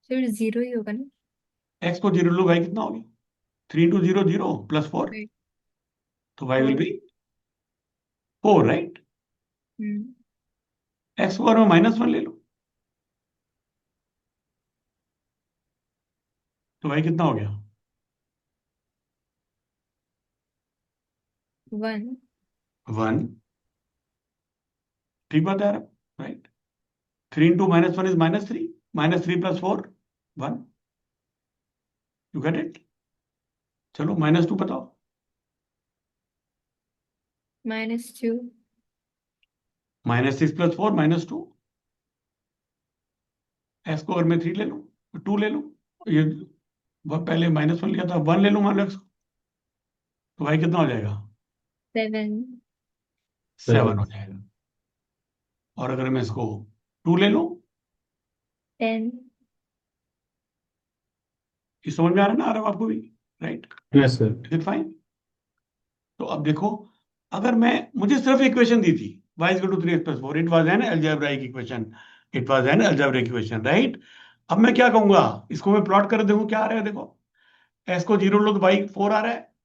फिर 0 ही होगा ना? एक्स को 0 लो भाई, कितना हो गया? 3 2 0 0 प्लस 4, Right. तो वाई विल 4. बी 4, राइट? हम्म. एक्स स्क्वायर में -1 ले लो, तो भाई कितना हो गया? 1. 1. ठीक बात है, right? 3 into -1 is -3, -3 plus 4 1. You get it? चलो -2 बताओ. -2. -6 प्लस 4 -2. एक्स को अगर मैं 3 ले लूं, 2 ले लूं, ये पहले -1 लिया था, 1 ले लूं मान लो एक्स को, तो भाई कितना हो जाएगा? 7. 7 हो जाएगा. और अगर मैं इसको 2 ले लूं, 10. ये समझ में आ रहा है ना? आ रहा है आपको भी, right? Yes sir. Is it fine? तो अब देखो, अगर मैं, मुझे सिर्फ इक्वेशन दी थी y is equal to 3x plus 4, it was an algebraic equation, it was an algebraic equation, right? अब मैं क्या कहूंगा, इसको मैं प्लॉट कर दूं, क्या आ रहा है? देखो, s को 0 लो तो भाई 4 आ रहा है,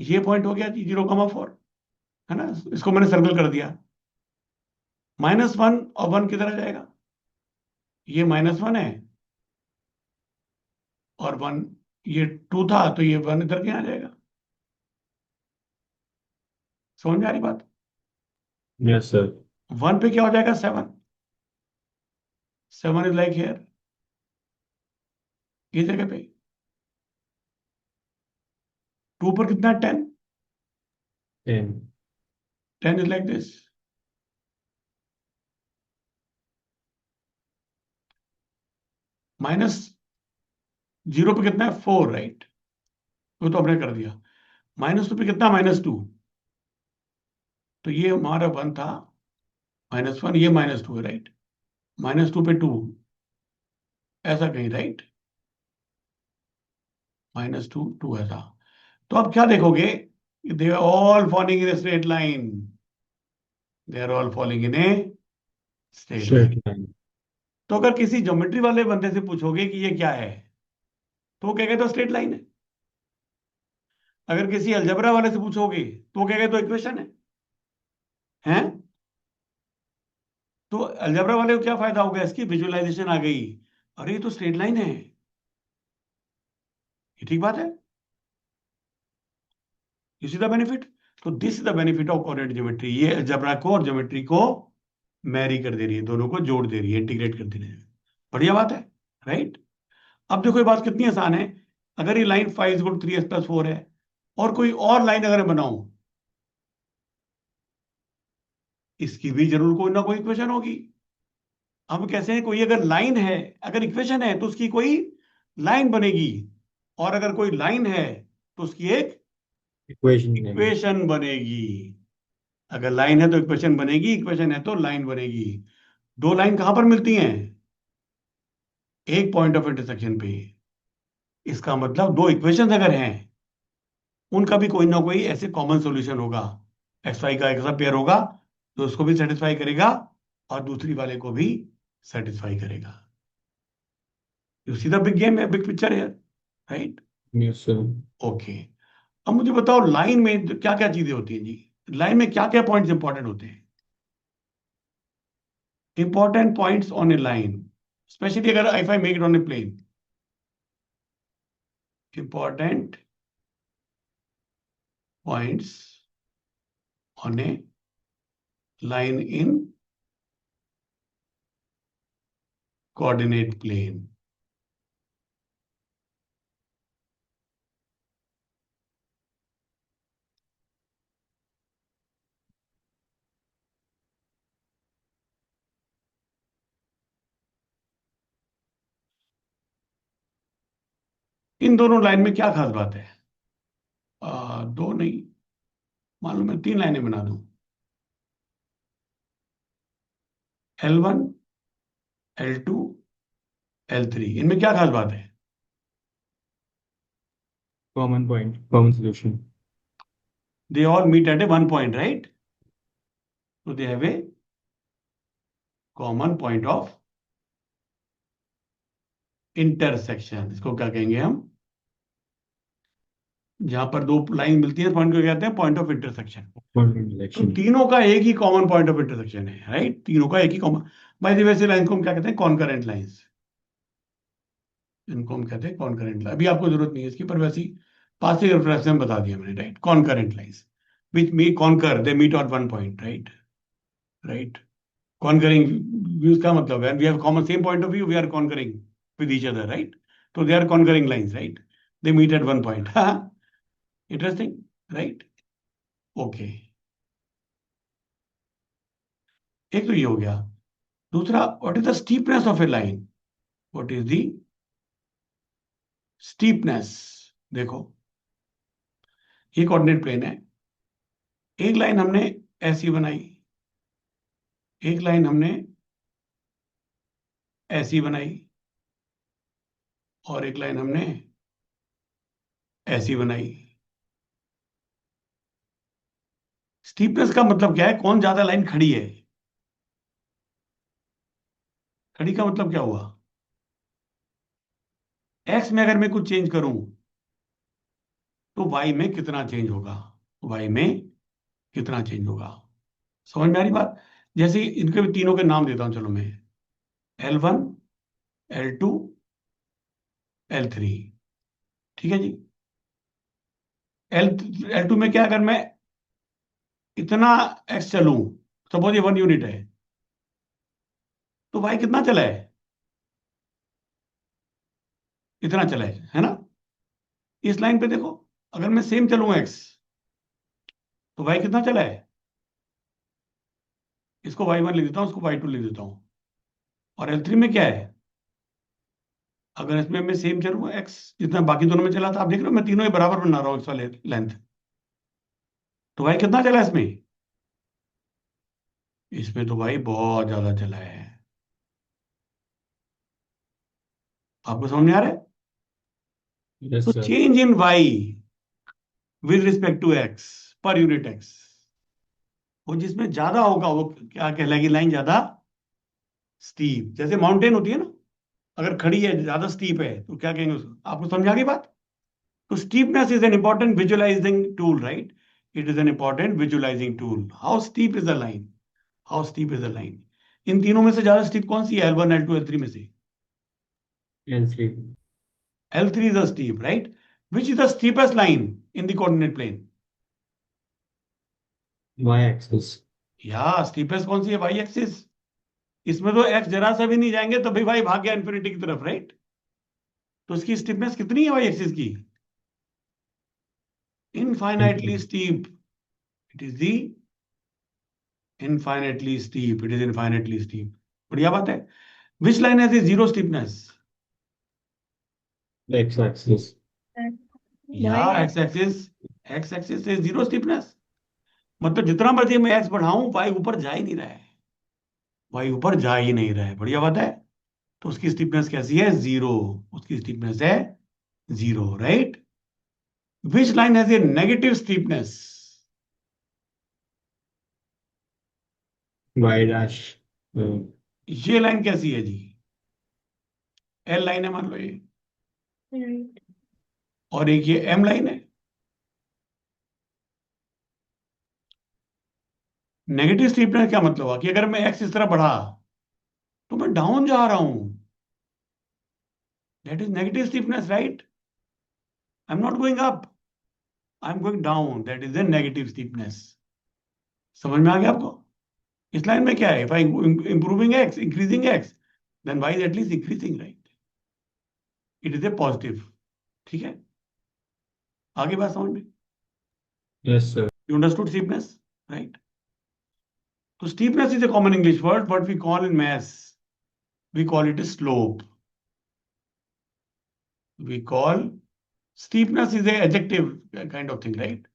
ये पॉइंट हो गया 0,4, है ना? इसको मैंने सर्कल कर दिया. -1 और 1 किधर आ जाएगा? ये -1 है, और 1, ये 2 था, तो ये 1 इधर क्या आ जाएगा? समझ में आ रही बात? Yes sir. 1 पे क्या हो जाएगा? 7. 7 इज लाइक हियर, ये जगह पे. 2 पर कितना है? 10. 10. 10 इज लाइक दिस. -0 पे कितना है? 4, राइट? वो तो हमने कर दिया. -2 पे कितना? -2. तो ये हमारा 1 था, -1, ये -2 है, राइट? -2 पे 2, ऐसा कहीं, राइट? -2 2 ऐसा. तो अब क्या देखोगे, they are all following in a straight line, they are all following in a straight line. Straight line. तो अगर किसी ज्योमेट्री वाले बंदे से पूछोगे कि ये क्या है, तो वो कहेगा तो स्ट्रेट लाइन है. अगर किसी अलजेब्रा वाले से पूछोगे तो वो कहेगा तो इक्वेशन है, हैं? तो अलजेब्रा वाले को क्या फायदा होगा, इसकी विजुअलाइजेशन आ गई, अरे ये तो स्ट्रेट लाइन है, ये ठीक बात है, यू सी द बेनिफिट। तो this is the benefit of coordinate geometry, ये अलजेब्रा को और ज्योमेट्री को मैरी कर दे रही है, दोनों को जोड़ दे रही है, इंटीग्रेट कर दे रही है। बढ़िया बात है, राइट। अब देखो ये बात कितनी आसान है, अगर ये लाइन 5 = 3x + 4 है और कोई और लाइन अगर मैं बनाऊं, इसकी भी जरूर कोई ना कोई इक्वेशन होगी। हम कैसे हैं, कोई अगर लाइन है, अगर इक्वेशन है तो उसकी कोई लाइन बनेगी, और अगर कोई लाइन है तो उसकी एक इक्वेशन बनेगी। इक्वेशन बनेगी। अगर लाइन है तो इक्वेशन बनेगी, इक्वेशन है तो लाइन बनेगी। दो लाइन कहां पर मिलती हैं, एक पॉइंट ऑफ इंटरसेक्शन पे। इसका मतलब दो इक्वेशंस अगर हैं, उनका भी कोई ना कोई ऐसे कॉमन सॉल्यूशन होगा, एक्स वाई का ऐसा पेयर होगा जो उसको भी सेटिस्फाई करेगा और दूसरी वाले को भी सेटिस्फाई करेगा। You see the big game है, बिग पिक्चर है, राइट। Yes sir. ओके, अब मुझे बताओ लाइन में क्या क्या चीजें होती हैं जी, लाइन में क्या क्या पॉइंट्स इंपॉर्टेंट होते हैं, important points on a line, specially अगर if I make it on a plane, important points on a line in coordinate plane. इन दोनों लाइन में क्या खास बात है, दो नहीं, मान लो मैं 3 लाइनें बना दूं, L1, L2, L3, इनमें क्या खास बात है, common point, common solution. They all meet at a one point, right, तो they have a common point of intersection, इसको क्या कहेंगे हम, जहां पर दो लाइन मिलती है पॉइंट को कहते हैं point of intersection. Point of तो इंटरसेक्शन। तीनों का एक ही कॉमन पॉइंट ऑफ इंटरसेक्शन है, राइट, तीनों का एक ही कॉमन। बाय द वैसे लाइन को हम क्या कहते हैं, कॉन्करेंट लाइंस, इनको हम कहते हैं कॉन्करेंट लाइन। अभी आपको जरूरत नहीं है इसकी, पर वैसे ही पासिंग रेफरेंस में बता दिया मैंने, right, concurrent lines which me concur they meet on one point, right, right. Concurring views का मतलब है we have common same point of view, we are concurring with each other, right, तो they are concurring lines, right, they meet at one point. Interesting, right, okay. एक तो ये हो गया। दूसरा, what is the steepness of a line, what is the steepness. देखो ये कोऑर्डिनेट प्लेन है, एक लाइन हमने ऐसी बनाई, एक लाइन हमने ऐसी बनाई, और एक लाइन हमने ऐसी बनाई। स्टीपनेस का मतलब क्या है, कौन ज्यादा लाइन खड़ी है, खड़ी का मतलब क्या हुआ, एक्स में अगर मैं कुछ चेंज करूं तो वाई में कितना चेंज होगा, वाई में कितना चेंज होगा। समझ में आ रही बात। जैसे इनके भी तीनों के नाम देता हूं, चलो मैं, L1, L2, L3, ठीक है जी। एल L2 में क्या, अगर मैं इतना एक्स चलूं, सपोज ये 1 यूनिट है, तो वाई कितना चला है, इतना चला है ना। इस लाइन पे देखो, अगर मैं सेम चलूंगा एक्स, तो वाई कितना चला है, इसको y1 लिख देता हूं, इसको y2 लिख देता हूं। और L3 में क्या है, अगर इसमें मैं सेम चलूंगा एक्स जितना बाकी दोनों में चला था, आप देख रहे हो मैं तीनों ही बराबर बना रहा हूँ इस वाले लेंथ, तो भाई कितना चला इसमें, इसमें तो भाई बहुत ज्यादा चला है। आपको समझ में आ रहा है। यस तो sir. Change in y with respect to x per unit x, वो जिसमें ज्यादा होगा वो क्या कहलाएगी, लाइन ज्यादा स्टीप, जैसे माउंटेन होती है ना, अगर खड़ी है ज्यादा स्टीप है तो क्या कहेंगे उसको, आपको समझ आ गई बात। तो steepness is an important visualizing tool, right? It is an important visualizing tool. How steep is the line? How steep is the line? इन तीनों में से ज्यादा स्टीप कौन सी है, L1 L2 L3 में से? L3. L3 is a steep, right? Which is the steepest line in the coordinate plane? Y-axis. या स्टीपेस्ट कौन सी है, वाई एक्सिस। इसमें तो एक्स जरा सा भी नहीं जाएंगे तो भाई भाग गया इन्फिनिटी की तरफ, राइट? तो इसकी स्टीपनेस कितनी है वाई एक्सिस की? Infinitely Infinite. Steep. It is the infinitely steep, it is infinitely steep. बढ़िया बात है। Which line has a zero steepness? X-axis. या Y एक्स एक्सिस से जीरो स्टीपनेस। मतलब जितना मर्जी मैं एक्स बढ़ाऊं, वाई ऊपर जा ही नहीं रहा है, वाई ऊपर जा ही नहीं रहा है। बढ़िया बात है। तो उसकी स्टीपनेस कैसी है, जीरो। उसकी स्टीपनेस है zero, right? Which line has a negative steepness? Y dash. Uh, ये लाइन कैसी है जी? एल लाइन है मान लो ये, right. और एक ये एम लाइन है। नेगेटिव स्टीपनेस क्या मतलब है कि अगर मैं एक्स इस तरह बढ़ा तो मैं डाउन जा रहा हूं, that is negative steepness, right? I am not going up, I am going down, that is the negative steepness. समझ में आ गया आपको? इस लाइन में क्या है, if I improving x, increasing x, then y is at least increasing, right? It is a positive. ठीक है, आगे बात समझ में? yes, sir. You understood steepness, right? तो steepness is a common English word, what we call in maths, we call it a slope. We call steepness is a adjective kind of thing, right?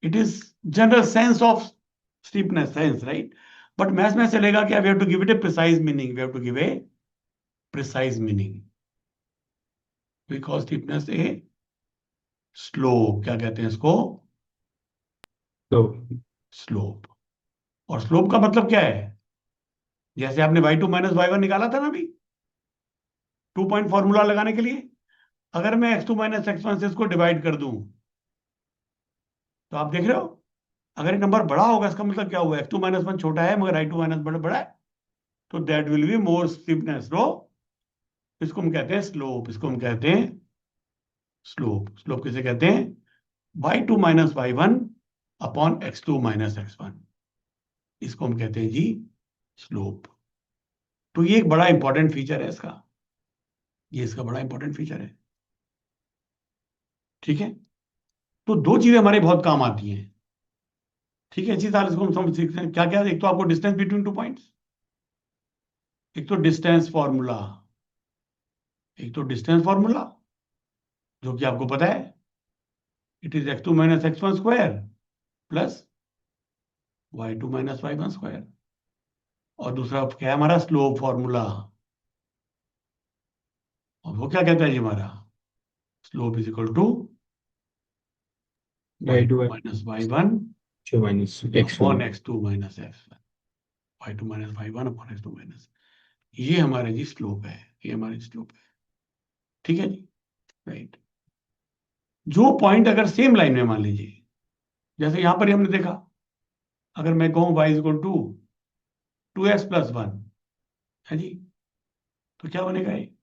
It is general sense of steepness, sense, right? But maths में चलेगा क्या, we have to give it a precise meaning, we have to give a precise meaning. We call steepness a slope, क्या कहते हैं इसको, So, slope। और slope का मतलब क्या है? जैसे आपने y2 माइनस y1 निकाला था ना अभी, 2 पॉइंट फॉर्मूला लगाने के लिए, अगर मैं x2 माइनस x1 से इसको डिवाइड कर दूं, तो आप देख रहे हो, अगर ये नंबर बड़ा होगा इसका मतलब क्या हुआ, x2 माइनस वन छोटा है मगर i2 माइनस बड़ा बड़ा है, तो that will be more steepness, रो। इसको हम कहते हैं स्लोप, इसको हम कहते हैं स्लोप। स्लोप किसे कहते हैं, y2 minus y1 upon x2 minus x1, इसको हम कहते हैं जी स्लोप। तो ये एक बड़ा इंपॉर्टेंट फीचर है इसका, ये इसका बड़ा इंपॉर्टेंट फीचर है। ठीक है, तो दो चीजें हमारे बहुत काम आती हैं। ठीक है, इसी तरह इसको हम समझ सीखते हैं क्या क्या, एक तो आपको डिस्टेंस बिटवीन 2 पॉइंट्स, एक तो डिस्टेंस फॉर्मूला, एक तो डिस्टेंस फॉर्मूला जो कि आपको पता है, it is x2 minus x1 square plus y2 minus y1 square. और दूसरा क्या है हमारा, स्लोप फॉर्मूला, और वो क्या कहता है जी हमारा, slope is equal to y2 Y2 minus y1 minus upon X1. x2 minus x1, y2 minus y1 upon x2 minus, ये हमारे जी स्लोप है, ये हमारी स्लोप है। ठीक है जी, राइट? जो पॉइंट अगर सेम लाइन में मान लीजिए, जैसे यहां पर ही हमने देखा, अगर मैं कहूं y is equal to 2x+1, है जी, तो क्या बनेगा ये,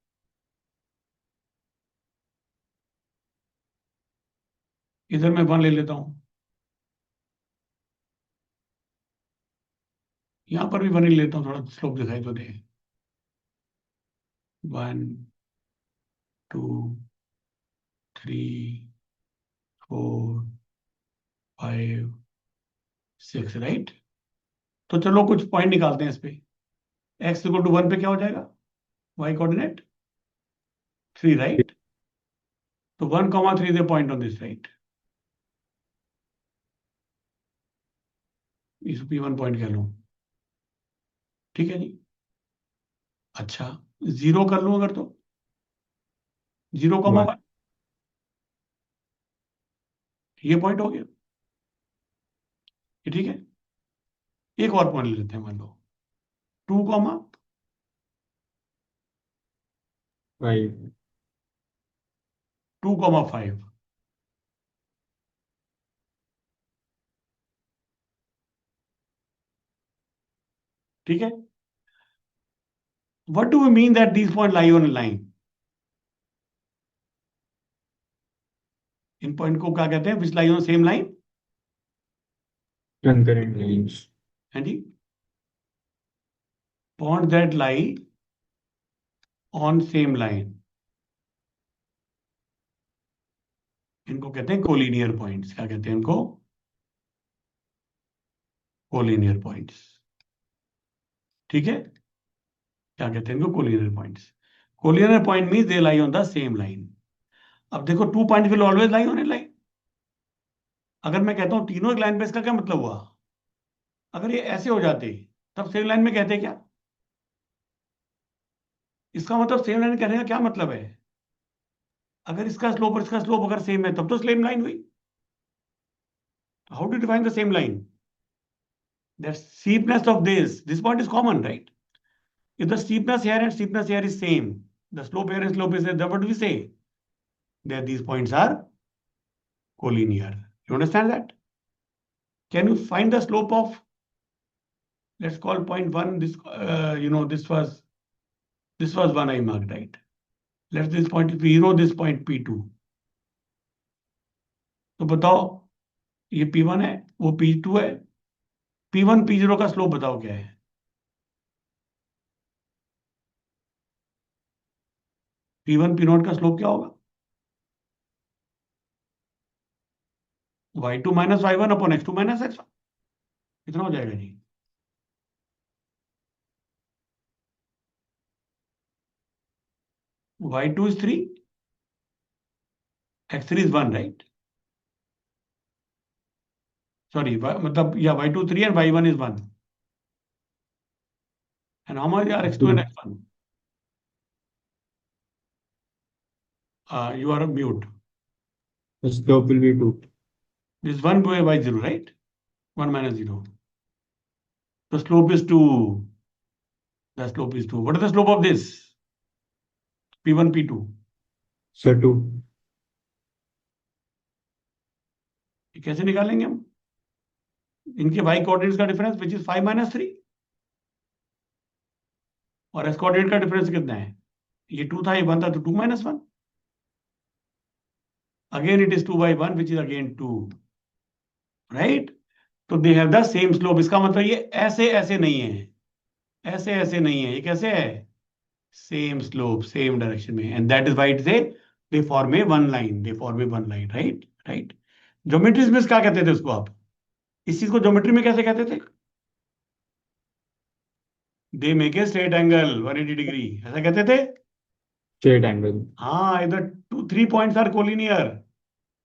इधर मैं 1 ले लेता हूं, यहां पर भी 1 ही लेता हूं, थोड़ा स्लोप दिखाई तो दे। 1 2 3 4 5 6, राइट? तो चलो कुछ पॉइंट निकालते हैं इस पे। x इक्वल टू 1 पे क्या हो जाएगा, y कोऑर्डिनेट 3, राइट? तो 1,3 is a point on this, right? इस P1 पॉइंट कह लूं, ठीक है जी। अच्छा, 0 कर लूं अगर, तो 0,1, Y. ये पॉइंट हो गया, ये ठीक है। एक और पॉइंट ले लेते हैं, मान लो 2, 5. 2,5, ठीक है। What do we mean that these point lie on line? इन पॉइंट को क्या कहते हैं, which lie on same line? concurrent lines. है जी, point that lie on same line, इनको कहते हैं कोलिनियर पॉइंट्स। क्या कहते हैं इनको? Collinear points. ठीक है, क्या कहते हैं इनको? Collinear points. Collinear point means they lie on the same line. अब देखो, two point will always lie on a line. अगर मैं कहता हूं तीनों एक लाइन पे, इसका क्या मतलब हुआ? अगर ये ऐसे हो जाते तब सेम लाइन में कहते क्या? इसका मतलब सेम लाइन कहने का क्या मतलब है? अगर इसका स्लोप और इसका स्लोप अगर सेम है तब तो सेम लाइन हुई। How to define the same line? That steepness of this point is common, right? If the steepness here and steepness here is same, the slope here and slope is there, then what do we say? That these points are collinear. You understand that? Can you find the slope of, let's call point one, this this was one I marked, right? Let this point P0, this point P2. तो बताओ, ये P1 है, वो P2 है। P1 P0 का स्लोप बताओ क्या है? P1 P0 का स्लोप क्या होगा? y2 minus y1 upon x2 minus x1। कितना हो जाएगा जी? y2 is 3, x3 is 1, right? Sorry, मतलब yeah, y2 3 and y1 is 1. And how much are x2 and 2. x1? You are mute. The slope will be 2. This 1 by 0, right? 1 minus 0. The slope is 2. The slope is 2. What is the slope of this? P1, P2. So 2. ये कैसे निकालेंगे हम? इनके y कोऑर्डिनेट्स का डिफरेंस विच इज 5 माइनस 3, और s कोऑर्डिनेट का डिफरेंस कितना है? ये 2 था, ये 1 था, तो 2 minus 1। Again it is 2 by 1 which is again 2, right? तो they have the same slope. इसका मतलब ये ऐसे ऐसे नहीं है, ऐसे ऐसे नहीं है, ये कैसे है? सेम स्लोप, सेम डायरेक्शन में। एंड दैट इज वाइट से they form A one line, they form A one line, right? Right. Geometry में क्या कहते थे उसको आप? इस चीज को ज्योमेट्री में कैसे कहते थे? They make a straight angle 180 degree, ऐसा कहते थे। Straight angle. हाँ, इधर two three points are collinear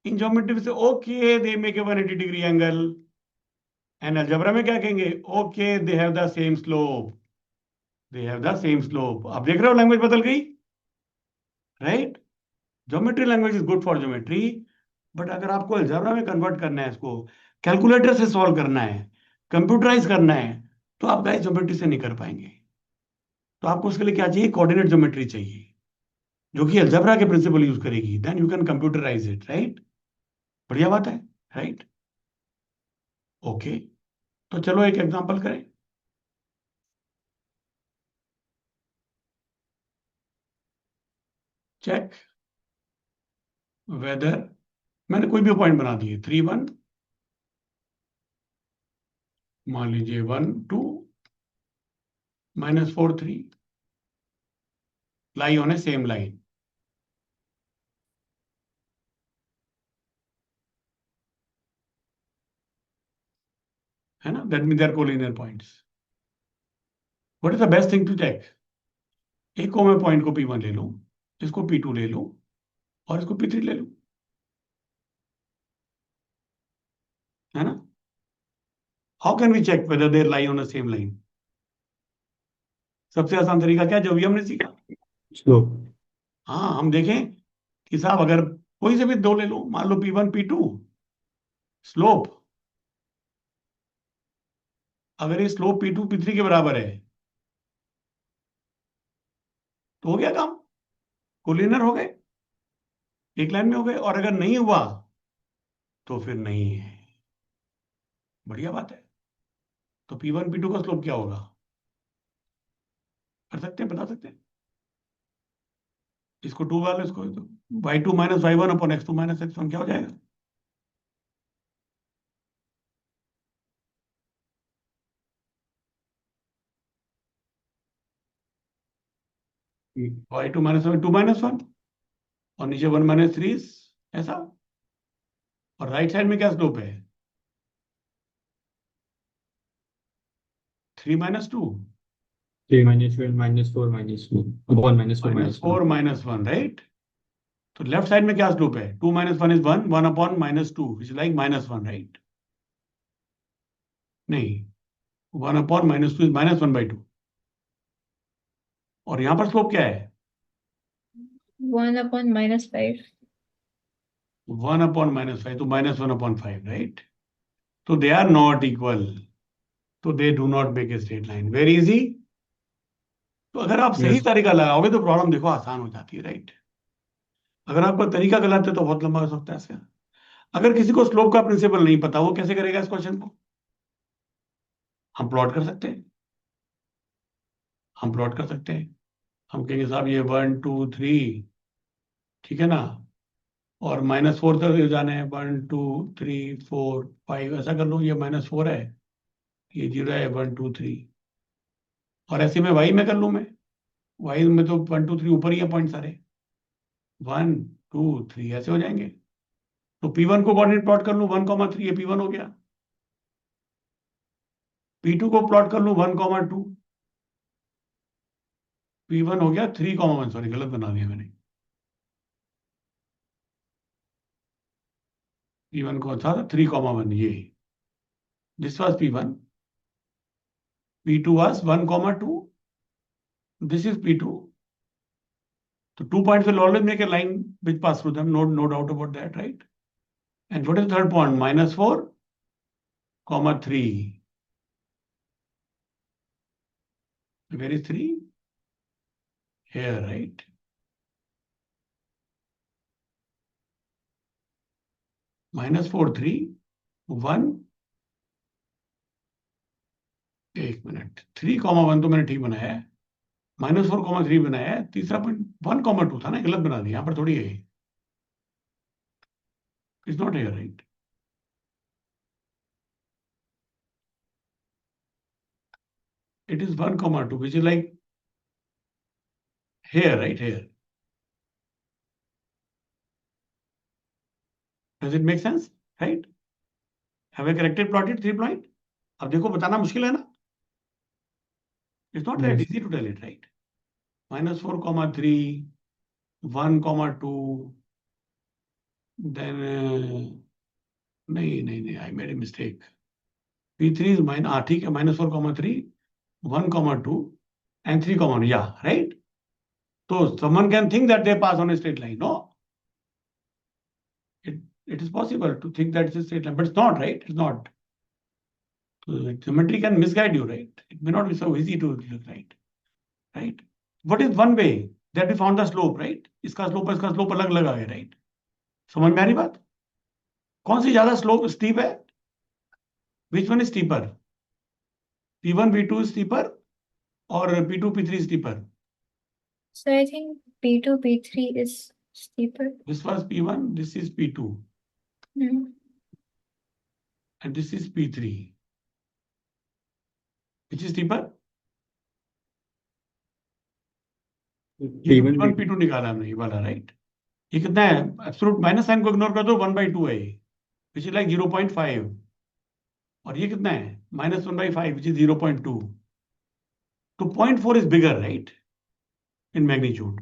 in geometry से, okay they make a 180 degree angle. And algebra में क्या कहेंगे? Okay they have the same slope, they have the same slope. आप देख रहे हो लैंग्वेज बदल गई, right? Geometry language is good for geometry, but अगर आपको अलजेब्रा में कन्वर्ट करना है, इसको कैलकुलेटर से सॉल्व करना है, कंप्यूटराइज करना है, तो आप गाइस ज्योमेट्री से नहीं कर पाएंगे। तो आपको उसके लिए क्या चाहिए? कोऑर्डिनेट ज्योमेट्री चाहिए, जो कि अलजेब्रा के प्रिंसिपल यूज करेगी। Then you can computerise it, right? बढ़िया बात है, राइट? ओके, तो चलो एक एग्जांपल करें। चेक वेदर, मैंने कोई भी पॉइंट बना दिए, 3 1, मान लीजिए 1 2 minus 4 3, lie on a same line, है ना? That mean they are collinear points. What is the best thing to check? एक को मैं पॉइंट को P1 ले लूं, इसको P2 ले लूं, और इसको P3 ले लूं, है ना? How can we check whether they lie on the same line? सबसे आसान तरीका क्या, जो भी हमने सीखा। Slope. हाँ, हम देखें कि साहब अगर कोई से भी दो ले लो, मान लो P1 P2, स्लोप, अगर ये स्लोप P2 P3 के बराबर है तो हो गया काम, कोलिनियर हो गए, एक लाइन में हो गए। और अगर नहीं हुआ तो फिर नहीं है। बढ़िया बात है। तो P1 P2 का स्लोप क्या होगा? कर सकते हैं, बता सकते हैं। इसको 2 वाले इसको तो y2 minus y1 upon x2 minus x1 क्या हो जाएगा? y2 माइनस y2 माइनस 1 और नीचे 1 माइनस 3 ऐसा। और राइट साइड में क्या स्लोप है? 3 minus 2 3 minus 1 minus 4 minus 1 upon minus 4 minus minus 1. 4 minus 1, right. तो लेफ्ट साइड में क्या स्लोप है? 2 minus 1 is 1, 1 upon minus 2 is like minus 1, right? नहीं, 1 अपॉन माइनस 2 इज माइनस 1/2। और यहां पर स्लोप क्या है? 1/-5. 1 अपॉन माइनस 5, तो माइनस 1 अपॉन 5, राइट? तो दे आर नॉट इक्वल, तो they do not make a straight line. Very easy. तो अगर आप सही Yes. तरीका लगाओगे तो प्रॉब्लम देखो आसान हो जाती है, राइट? अगर आपका तरीका गलत है तो बहुत लंबा हो सकता है इसका। अगर किसी को स्लोप का प्रिंसिपल नहीं पता, वो कैसे करेगा इस क्वेश्चन को? हम प्लॉट कर सकते हैं, हम प्लॉट कर सकते हैं। हम कहेंगे साहब ये 1 2 3, ठीक है ना, और -4 तक जाना है, 1 2 3 4 5, ऐसा कर लो। ये -4 है, ये 0 है, 1 2 3। और ऐसे में वाई में कर लूँ मैं, वाई में तो 1 2 3 ऊपर ही है पॉइंट सारे, 1 2 3 ऐसे हो जाएंगे। तो P1 को कोऑर्डिनेट प्लॉट कर लूँ 1,3, ये P1 हो गया। P2 को प्लॉट कर लूँ 1,2, P1 हो गया 3,1। सॉरी, गलत बना दिया मैंने। P1 को था 3,1, ये this was P1, P2 was 1,2, this is P2. So 2 points will always make a line which pass through them, no doubt about that, right? And what is the third point? -4, 3. Where is 3? Here, right? -4 3 1, एक मिनट, 3,1 तो मैंने ठीक बनाया है, -4,3 बनाया है। तीसरा पॉइंट 1,2 था ना, गलत बना दिया, यहाँ पर थोड़ी है, it's not here, right? It is 1,2 which is like here, right here. Does it make sense? Right? Have I corrected plotted 3 point? अब देखो बताना मुश्किल है ना? It's not that Yes. easy to tell it, right? -4,3, 1,2, then नहीं नहीं नहीं, I made a mistake. P3 is ठीक है, -4,3, 1,2 and 3,1, yeah, right? So someone can think that they pass on a straight line. No, it is possible to think that it's a straight line, but it's not, right? It's not. So geometry can misguide you, right? It may not be so easy to look right, right? What is one way that we found the slope, right? इसका slope अलग लगा है, right? समझ में आ रही बात? कौन सी ज्यादा स्लोप स्टीप है? Which one is steeper? P1 P2 is steeper और P2 P3 is steeper? So I think P2 P3 is steeper. This was P1, this is P2, Hmm. and this is P3. Which is steeper? ये P1 P1 P2 निकाला हमने, ये वाला, राइट? ये कितना है? एब्सोल्यूट माइनस साइन को इग्नोर कर दो, 1/2 है ये, विच इज लाइक 0.5। और ये कितना है? -1/5 विच इज 0.2। तो 0.4 is bigger, right, in magnitude.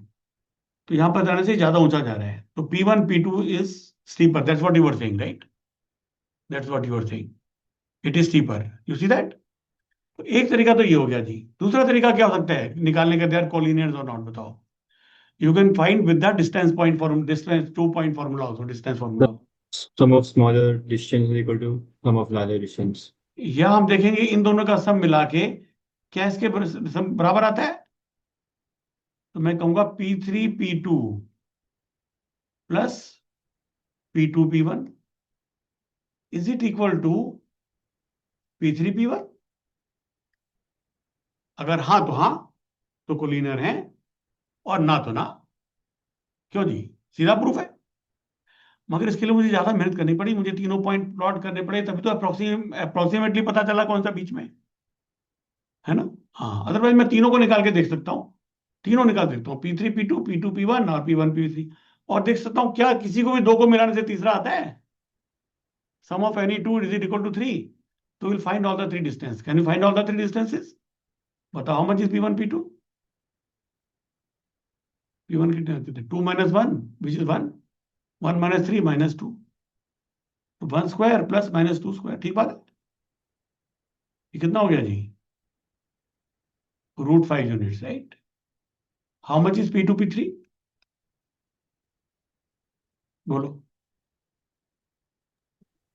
तो यहां पर जाने से ज्यादा ऊंचा जा रहा है, तो P1 P2 is steeper. That's what you were saying, right? That's what you were saying, it is steeper. You see that? तो एक तरीका तो ये हो गया जी। दूसरा तरीका क्या हो सकता है निकालने का? दे आर कोलिनियर्स और नॉट, बताओ। You can find with the distance point formula, distance 2 point formula also, distance the formula. sum of smaller distance is equal to sum of larger distance. या हम देखेंगे इन दोनों का सम मिला के क्या इसके सम बराबर आता है? तो मैं कहूंगा P3 P2 plus P2 P1 is it equal to P3 P1? अगर हाँ तो हाँ, तो कोलिनियर है, और ना तो ना। क्यों जी, सीधा प्रूफ है। मगर इसके लिए मुझे ज्यादा मेहनत करनी पड़ी, मुझे तीनों पॉइंट प्लॉट करने पड़े, तभी तो अप्रोक्सीमेटली पता चला कौन सा बीच में है ना। हाँ, अदरवाइज मैं तीनों को निकाल के देख सकता हूँ, तीनों निकाल सकता हूँ, P3 P2 P2 P1 और P1 P3, और देख सकता हूँ क्या किसी को भी दो को मिलाने से तीसरा आता है। Sum of any two is equal to 3, तो will find all the three distance. Can you find all the three distances? बताओ, how much is P1 P2? P1 कितने, 2 - 1 विच इज 1, 1 - 3 -2, 1 स्क्वायर प्लस -2 स्क्वायर, ठीक बात है। ये कितना हो गया जी? √5 units, right. How much is P2 P3? बोलो।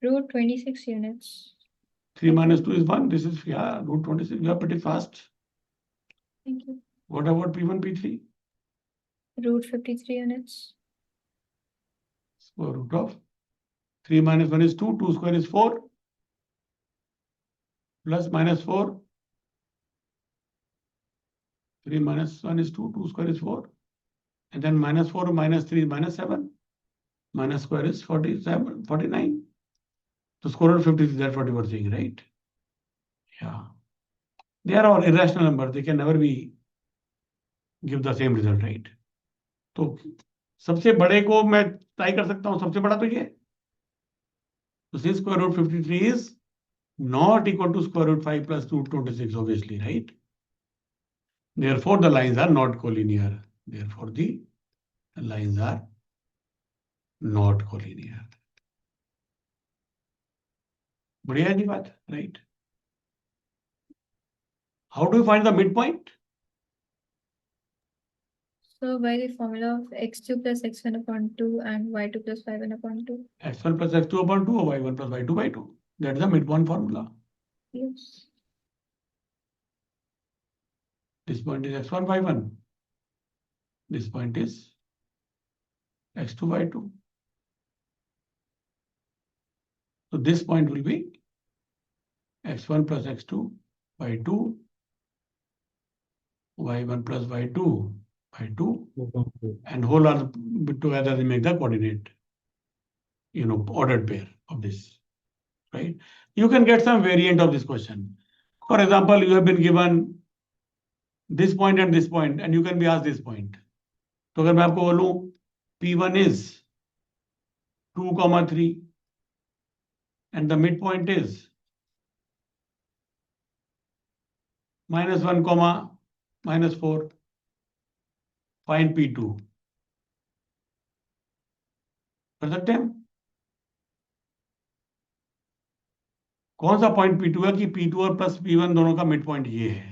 √26 units. 3 - 2 is 1. This is, yeah, √26. You are pretty fast. Thank you. What about P1 P3? √53 units. Square root of 3 - 1 is 2. 2 square is 4. Plus -4. 3 - 1 is 2. 2 square is 4. And then -4 -3 is -7. Minus square is 47, 49. So square root of 50, that's what you were saying, right? Yeah. They are all irrational numbers. They can never be give the same result, right? तो सबसे बड़े को मैं ट्राई कर सकता हूं, सबसे बड़ा तो ये। तो since square root 53 is not equal to square root 5 plus 226, obviously, right? Therefore, the lines are not collinear. Therefore, the lines are not collinear. बढ़िया है जी बात, right? How do you find the midpoint? So by the formula of x2 plus x1 upon 2 and y2 plus y1 upon 2. x1 plus x2 upon 2 or y1 plus y2 by 2. That is the midpoint formula. Yes. This point is x1 y1. This point is x2 y2. So this point will be x1 plus x2 y2, y1 plus y2 by 2, and whole are together they make the coordinate, ordered pair of this, right? You can get some variant of this question. For example, you have been given this point and this point, and you can be asked this point. तो अगर मैं आपको बोलूं P1 is 2, 3 and the midpoint is -1, -4, find P2, कर सकते हैं? कौन सा पॉइंट P2 है कि P2 और प्लस P1 दोनों का मिड पॉइंट ये है,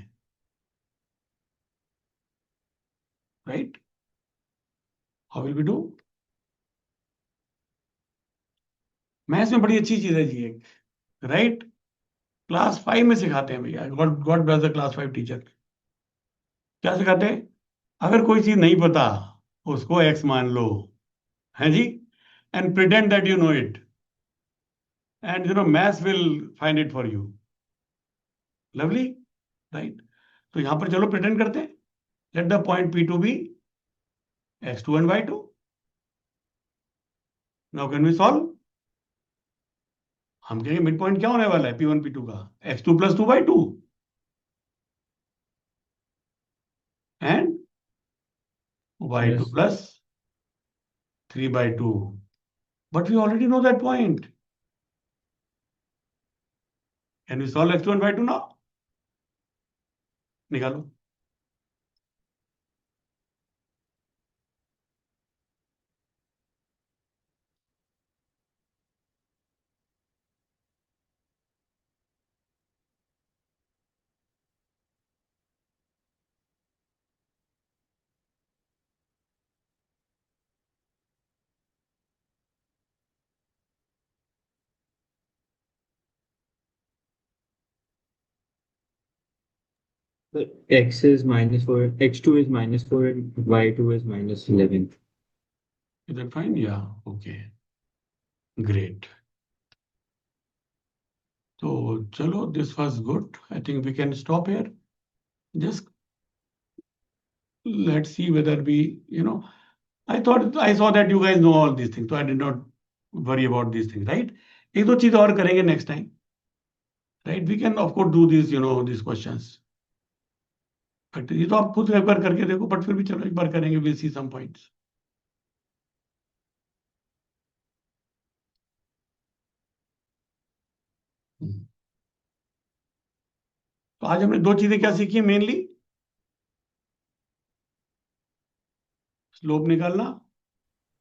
right? How will we do? Maths में बड़ी अच्छी चीज है जी एक, राइट? क्लास 5 में सिखाते हैं भैया, God God bless the class 5 teacher. क्या सिखाते हैं? अगर कोई चीज नहीं पता उसको x मान लो, है जी, and pretend that you know it, and maths will find it for you. Lovely, right? तो यहां पर चलो प्रिटेंड करते हैं। Let the point P2 be x2 and y2. Now can we solve? हम कहेंगे मिड पॉइंट क्या होने वाला है P1 P2 का, x2 plus 2/2 and y2 Yes. plus 3/2. But we already know that point. Can we solve x2 and y2 now? निकालो। So x is -4, x2 is -4, and y2 is -11. Is that fine? Yeah. Okay. Great. So chalo, this was good. I think we can stop here. Just let's see whether we, I thought I saw that you guys know all these things, so I did not worry about these things, right? एक दो चीज और करेंगे next time, right? We can of course do these, these questions. But ये तो आप खुद एक बार करके देखो, बट फिर भी चलो एक बार करेंगे, we'll see some points. तो आज हमने दो चीजें क्या सीखी मेनली? स्लोप निकालना,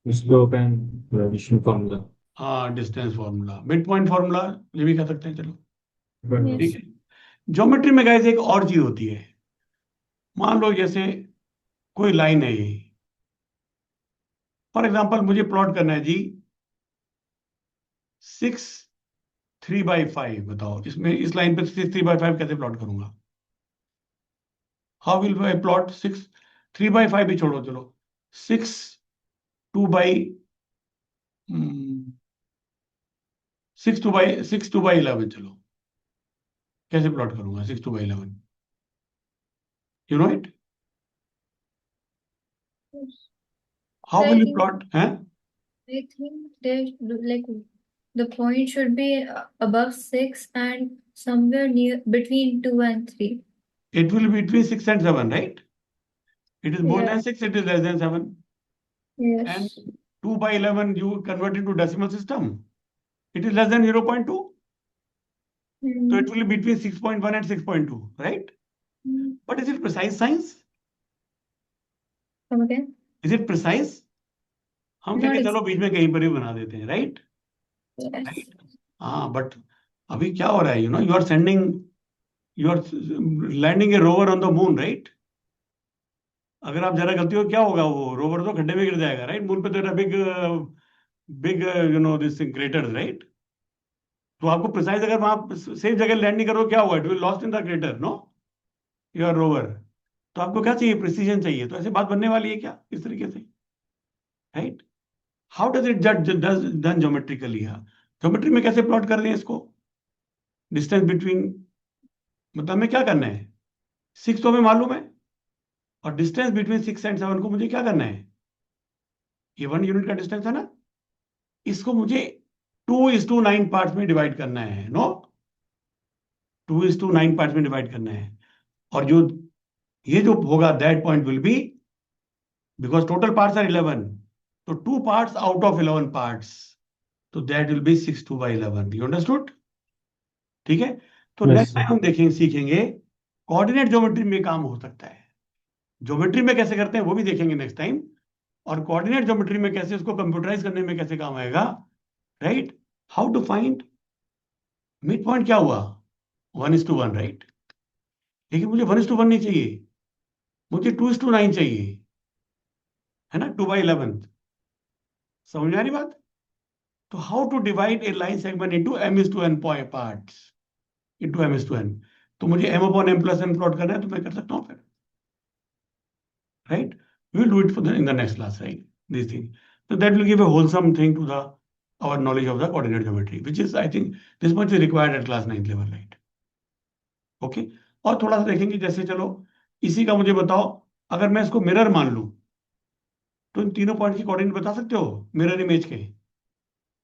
Slope and relation formula. हाँ distance formula, mid point formula, ये भी कह सकते हैं, चलो But ठीक है. ज्योमेट्री में गाइस एक और चीज होती है. मान लो जैसे कोई लाइन है ये, फॉर एग्जाम्पल मुझे प्लॉट करना है जी 6 3/5. बताओ इसमें, इस लाइन पे 6 3/5 कैसे प्लॉट करूंगा? हाउ विल आई प्लॉट 6 3/5 भी छोड़ो, चलो 6 2/11. चलो कैसे प्लॉट करूंगा 6 2/11? You know it? How I will you think plot है? I think like the point should be above 6 and somewhere near between 2 and 3. It will be between 6 and 7, right? It is more Yeah. than 6, it is less than 7. And Yes. 2/11 you convert into decimal system, it is less than 0.2. So it will be between 6.1 and 6.2, right? But is it precise science? Come again? Is it precise? हम Not कहेंगे चलो exactly. बीच में कहीं पर भी बना देते हैं, राइट? Yes. राइट. हाँ बट अभी क्या हो रहा है, you are sending, you are landing a rover on the moon, right? अगर आप जरा गलती हो क्या होगा, वो रोवर तो खड्डे में गिर जाएगा, राइट? मून पे तो big big this crater, right? तो आपको प्रिसाइज, अगर वहां सेफ जगह लैंड नहीं करो क्या होगा? It will lost in the crater, know your rover. तो आपको क्या चाहिए? प्रिसीजन चाहिए. तो ऐसे बात बनने वाली है क्या इस तरीके से, right? How does it done geometrically? Geometry में कैसे प्लॉट कर रहे हैं इसको? डिस्टेंस बिटवीन, मतलब हमें क्या करना है? 6 तो हमें मालूम है, और डिस्टेंस बिटवीन 6 and 7 को मुझे क्या करना है? ये 1 यूनिट का डिस्टेंस है ना, इसको मुझे 2:9 पार्ट्स में डिवाइड करना है, नो 2:9 पार्ट्स में डिवाइड करना है. और जो ये जो होगा that point will be, because total parts are 11, तो 2 पार्ट्स आउट ऑफ 11 पार्ट्स, तो that will be 6 2/11. You understood? ठीक है. तो yes, नेक्स्ट sir. टाइम हम देखेंगे, सीखेंगे कोऑर्डिनेट ज्योमेट्री में काम हो सकता है. ज्योमेट्री में कैसे करते हैं वो भी देखेंगे नेक्स्ट टाइम, और कोऑर्डिनेट ज्योमेट्री में कैसे उसको कंप्यूटराइज करने में कैसे काम आएगा, right? How to find midpoint. क्या हुआ? 1:1, राइट? लेकिन मुझे 1:1 नहीं चाहिए, मुझे 2:9 चाहिए, है ना? 2/11. समझ में आ रही बात? तो how to divide a line segment into m:n parts, into m:n. तो मुझे m/n+n प्लॉट करना है, तो मैं कर सकता हूं फिर, right? We will do it in the next class, right? These things. So that will give a wholesome thing to our knowledge of the coordinate geometry, which is, I think, this much is required at class 9th level, right? Okay. और थोड़ा सा देखेंगे, जैसे चलो इसी का मुझे बताओ, अगर मैं इसको मिरर मान लूं, तो इन तीनों पॉइंट की कोऑर्डिनेट बता सकते हो मिरर इमेज के?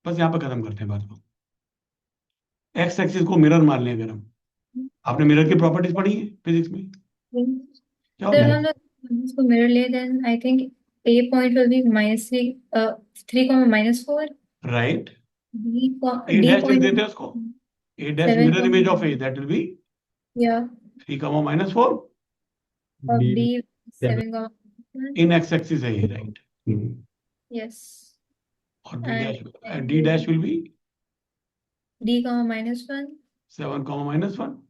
बस यहाँ पर खत्म करते हैं बात को. एक्स एक्सिस को मिरर मान लें अगर हम. आपने मिरर की प्रॉपर्टीज पढ़ी है फिजिक्स में? क्या So होता है? हम लोग इसको mirror ले, then I think A point will be -3, 3, -4. Right. A D dash लिख point देते हैं उसको. A dash 7, mirror image of A, that will be yeah, 3, -4. of D D 7. 7, in x axis है ये, राइट? yes, और B and dash, D dash will be D, -1, 7, -1.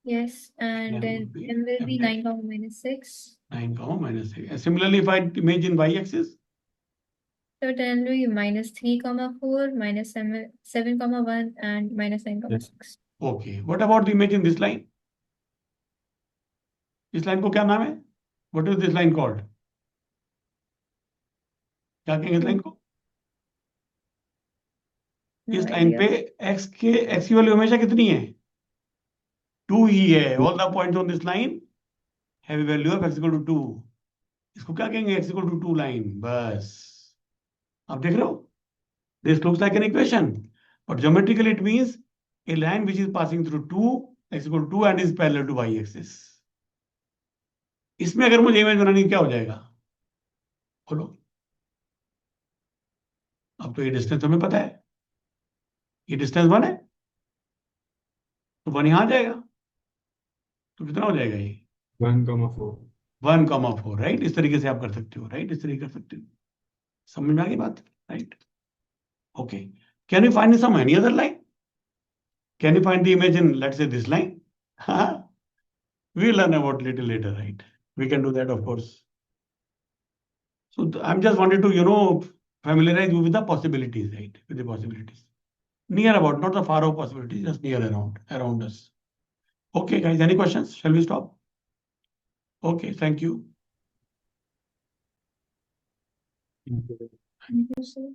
yes, and M then will be M will be M dash 9, -6. 9, -6. Similarly, if I imagine y axis, So then will be -3, 4, -7, 1, and -9, Yes. 6. okay. What about the image in this line? इस लाइन को क्या नाम है? What is this line called? क्या कहेंगे इस लाइन को? No इस लाइन पे idea. x की वैल्यू हमेशा कितनी है? 2 ही है. All the points on this line have a value of x equal to 2. इसको क्या कहेंगे, x इक्वल टू 2 लाइन, बस। आप देख रहे हो, this looks like an equation, but geometrically it means a line which is passing through 2, x equal to 2 and is parallel to y axis. इसमें अगर मुझे इमेज बनानी क्या हो जाएगा, बोलो। अब तो ये डिस्टेंस हमें पता है, ये डिस्टेंस 1 है, तो 1 यहां आ जाएगा, तो कितना हो जाएगा ये, 1,4. 1,4, राइट। इस तरीके से आप कर सकते हो, राइट, इस तरीके कर सकते हो। समझ में आ गई बात, right. Okay, can you find some any other line, can you find the image in let's say this line, we'll learn about little later, right? We can do that, of course. So I'm just wanted to, familiarize you with the possibilities, right? With the possibilities. Near about, not the far off possibilities, just near around us. Okay, guys, any questions? Shall we stop? Okay, thank you. Thank you, sir.